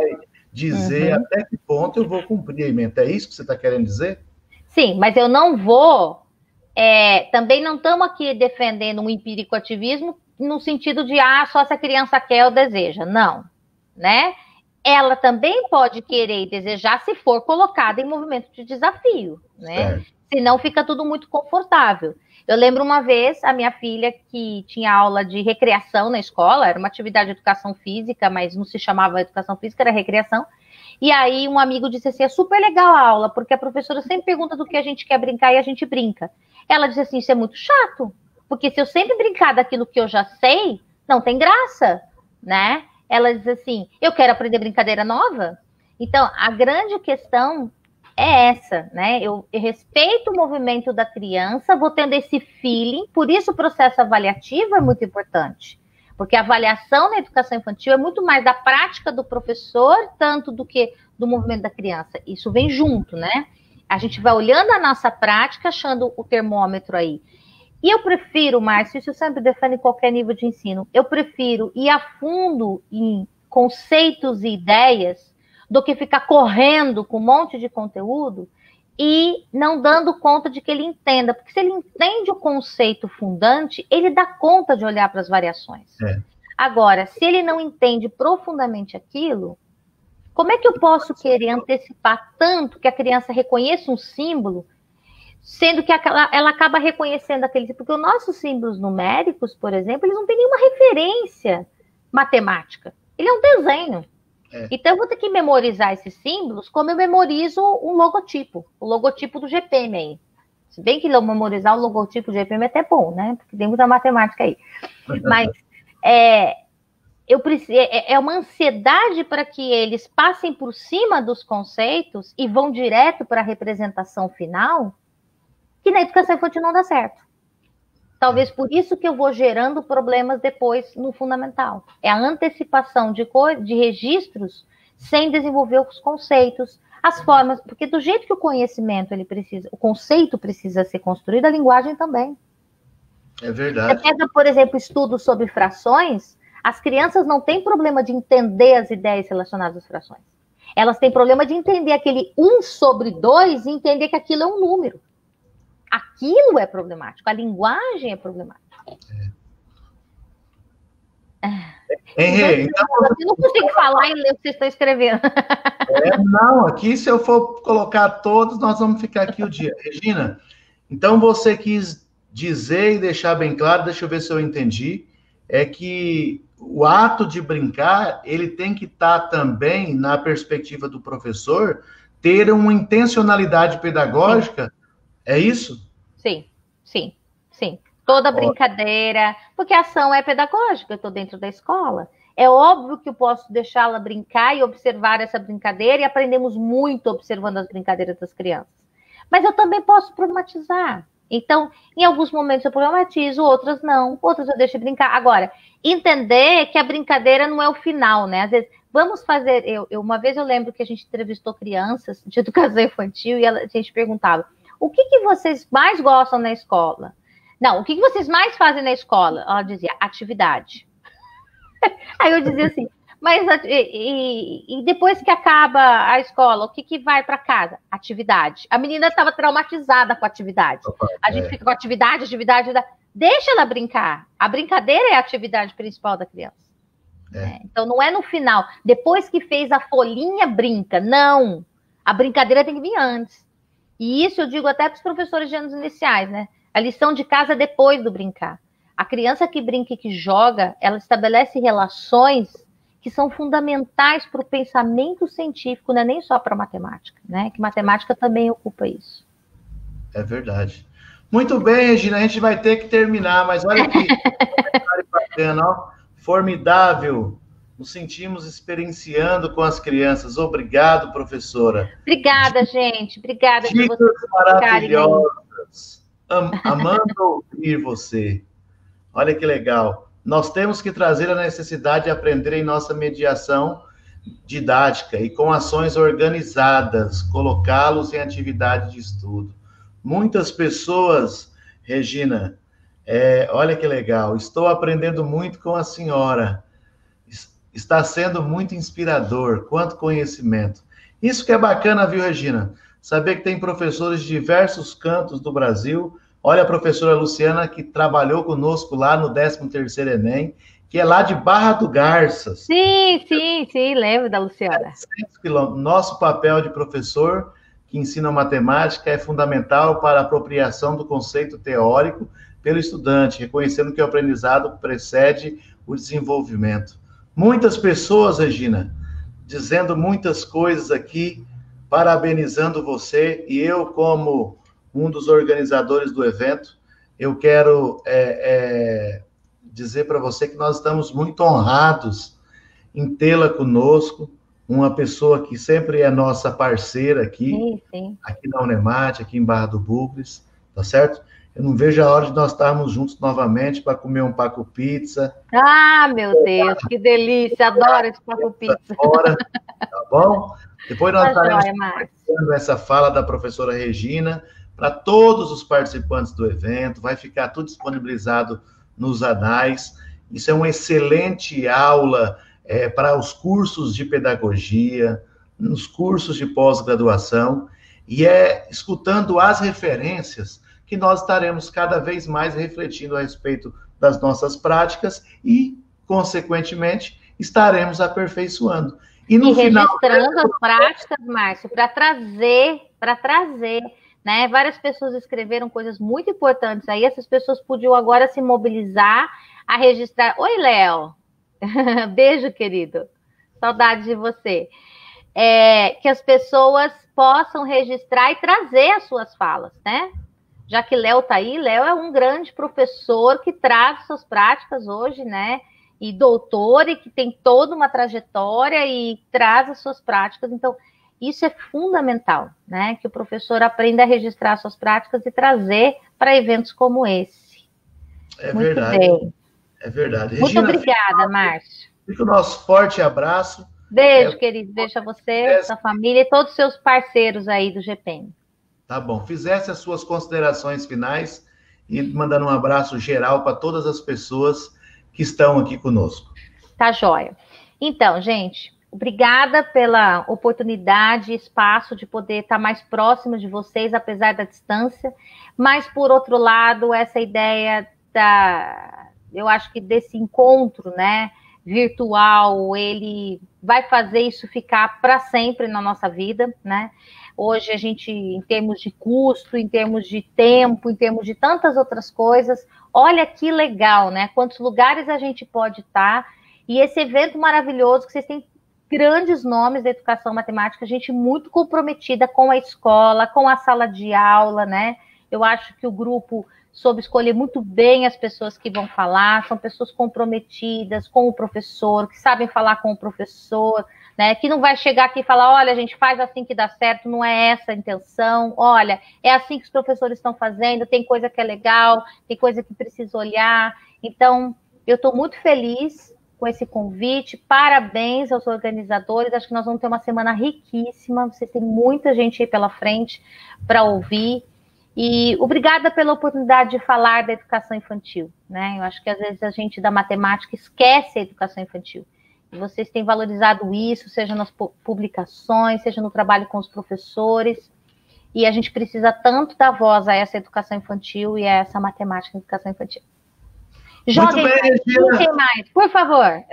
dizer até que ponto eu vou cumprir a ementa. É isso que você está querendo dizer? Sim, mas eu não vou... também não estamos aqui defendendo um empirico-ativismo no sentido de, só se a criança quer ou deseja. Não, né? Ela também pode querer e desejar se for colocada em movimento de desafio, né? Senão fica tudo muito confortável. Eu lembro uma vez, a minha filha, que tinha aula de recreação na escola, era uma atividade de educação física, mas não se chamava educação física, era recreação. E aí um amigo disse assim, é super legal a aula, porque a professora sempre pergunta do que a gente quer brincar e a gente brinca. Ela disse assim, isso é muito chato, porque se eu sempre brincar daquilo que eu já sei, não tem graça, né? Ela diz assim, eu quero aprender brincadeira nova. Então, a grande questão é essa, né? Eu respeito o movimento da criança, vou tendo esse feeling, por isso o processo avaliativo é muito importante. Porque a avaliação na educação infantil é muito mais da prática do professor, tanto do que do movimento da criança. Isso vem junto, né? A gente vai olhando a nossa prática, achando o termômetro aí. E eu prefiro, Márcio, isso eu sempre defendo em qualquer nível de ensino, eu prefiro ir a fundo em conceitos e ideias do que ficar correndo com um monte de conteúdo e não dando conta de que ele entenda. Porque se ele entende o conceito fundante, ele dá conta de olhar para as variações. Agora, se ele não entende profundamente aquilo, como é que eu posso querer antecipar tanto que a criança reconheça um símbolo, sendo que ela acaba reconhecendo aquele... Porque os nossos símbolos numéricos, por exemplo, eles não têm nenhuma referência matemática. Ele é um desenho. Então, eu vou ter que memorizar esses símbolos como eu memorizo um logotipo. O logotipo do GPM aí. Se bem que memorizar o logotipo do GPM é até bom, né? Porque tem muita matemática aí. Mas é uma ansiedade para que eles passem por cima dos conceitos e vão direto para a representação final, que na educação infantil não dá certo. Talvez por isso que eu vou gerando problemas depois no fundamental. É a antecipação de registros sem desenvolver os conceitos, as formas, porque do jeito que o conhecimento o conceito precisa ser construído, a linguagem também. É verdade. Você pega, por exemplo, estudos sobre frações, as crianças não têm problema de entender as ideias relacionadas às frações. Elas têm problema de entender aquele 1/2 e entender que aquilo é um número. Aquilo é problemático, a linguagem é problemática. Então, eu não consigo falar e ler o que vocês estão escrevendo. Não, aqui se eu for colocar todos, nós vamos ficar aqui o dia. Regina, então você quis dizer e deixar bem claro, deixa eu ver se eu entendi, é que o ato de brincar, ele tem que estar também, na perspectiva do professor, ter uma intencionalidade pedagógica. É isso? Sim. Toda brincadeira, porque a ação é pedagógica, eu estou dentro da escola. É óbvio que eu posso deixá-la brincar e observar essa brincadeira, e aprendemos muito observando as brincadeiras das crianças. Mas eu também posso problematizar. Então, em alguns momentos eu problematizo, outras não, outras eu deixo brincar. Agora, entender que a brincadeira não é o final, né? Às vezes, vamos fazer... Uma vez eu lembro que a gente entrevistou crianças de educação infantil e a gente perguntava: o que vocês mais gostam na escola? Não, o que vocês mais fazem na escola? Ela dizia, atividade. Aí eu dizia assim, mas e depois que acaba a escola, o que vai para casa? Atividade. A menina estava traumatizada com a atividade. A gente fica com atividade. Deixa ela brincar. A brincadeira é a atividade principal da criança. Então não é no final. Depois que fez a folhinha, brinca. Não. A brincadeira tem que vir antes. E isso eu digo até para os professores de anos iniciais, né? A lição de casa é depois do brincar. A criança que brinca e que joga, ela estabelece relações que são fundamentais para o pensamento científico, não é nem só para a matemática, né? Que matemática também ocupa isso. É verdade. Muito bem, Regina, a gente vai ter que terminar, mas olha que comentário bacana, ó. Formidável. Nos sentimos experienciando com as crianças. Obrigado, professora. Obrigada, gente. Obrigada por Dicas vocês. maravilhosas. Amando ouvir você. Olha que legal. Nós temos que trazer a necessidade de aprender em nossa mediação didática e com ações organizadas, colocá-los em atividade de estudo. Muitas pessoas, Regina, olha que legal, estou aprendendo muito com a senhora. Está sendo muito inspirador, quanto conhecimento. Isso que é bacana, viu, Regina? Saber que tem professores de diversos cantos do Brasil. Olha a professora Luciana, que trabalhou conosco lá no 13º Enem, que é lá de Barra do Garças. Sim, lembro da Luciana. Nosso papel de professor que ensina matemática é fundamental para a apropriação do conceito teórico pelo estudante, reconhecendo que o aprendizado precede o desenvolvimento. Muitas pessoas, Regina, dizendo muitas coisas aqui, parabenizando você, e eu, como um dos organizadores do evento, eu quero dizer para você que nós estamos muito honrados em tê-la conosco, uma pessoa que sempre é nossa parceira aqui, aqui na Unemate, aqui em Barra do Bugres, tá certo? Eu não vejo a hora de nós estarmos juntos novamente para comer um Paco Pizza. Ah, meu Deus, que delícia, adoro esse Paco Pizza. Fora, tá bom? Depois nós estaremos fazendo essa fala da professora Regina para todos os participantes do evento, vai ficar tudo disponibilizado nos anais. Isso é uma excelente aula para os cursos de pedagogia, nos cursos de pós-graduação, e escutando as referências que nós estaremos cada vez mais refletindo a respeito das nossas práticas e, consequentemente, estaremos aperfeiçoando. E no final, registrando as práticas, Márcio, para trazer, né? Várias pessoas escreveram coisas muito importantes aí, essas pessoas podiam agora se mobilizar a registrar. Oi, Léo! Beijo, querido. Saudade de você. Que as pessoas possam registrar e trazer as suas falas, né? Já que Léo está aí, Léo é um grande professor que traz suas práticas hoje, né? E doutor, e que tem toda uma trajetória e traz as suas práticas. Então, isso é fundamental, né? Que o professor aprenda a registrar suas práticas e trazer para eventos como esse. É muito verdade. Bem. É verdade. Muito Regina, obrigada, Márcio. Fica o nosso forte abraço. Beijo, querido. Beijo a você, sua família e todos os seus parceiros aí do GPM. Tá bom. Fizesse as suas considerações finais e mandando um abraço geral para todas as pessoas que estão aqui conosco. Tá joia. Então, gente, obrigada pela oportunidade e espaço de poder estar mais próximo de vocês, apesar da distância. Mas, por outro lado, essa ideia eu acho que desse encontro, né, virtual, ele vai fazer isso ficar para sempre na nossa vida, né? Hoje a gente, em termos de custo, em termos de tempo, em termos de tantas outras coisas, olha que legal, né? Quantos lugares a gente pode estar. E esse evento maravilhoso, que vocês têm grandes nomes da educação matemática, gente muito comprometida com a escola, com a sala de aula, né? Eu acho que o grupo soube escolher muito bem as pessoas que vão falar, são pessoas comprometidas com o professor, que sabem falar com o professor, né, que não vai chegar aqui e falar, olha, a gente faz assim que dá certo, não é essa a intenção, olha, é assim que os professores estão fazendo, tem coisa que é legal, tem coisa que precisa olhar. Então, eu estou muito feliz com esse convite, parabéns aos organizadores, acho que nós vamos ter uma semana riquíssima, vocês têm muita gente aí pela frente para ouvir, E obrigada pela oportunidade de falar da educação infantil, né? Eu acho que às vezes a gente da matemática esquece a educação infantil. E vocês têm valorizado isso, seja nas publicações, seja no trabalho com os professores. E a gente precisa tanto dar voz a essa educação infantil e a essa matemática em educação infantil. Joguem mais, por favor.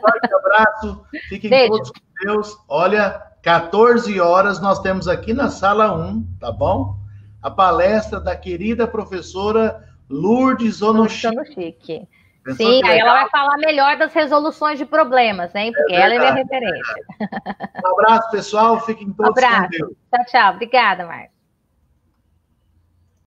Forte abraço, fiquem Beijo. Todos com Deus. Olha, 14 horas nós temos aqui na sala 1, tá bom? A palestra da querida professora Lourdes Onochique. Sim, aí ela vai falar melhor das resoluções de problemas, hein? Porque ela é minha referência. Um abraço, pessoal. Fiquem todos com Deus. Tchau, tchau. Obrigada, Márcia.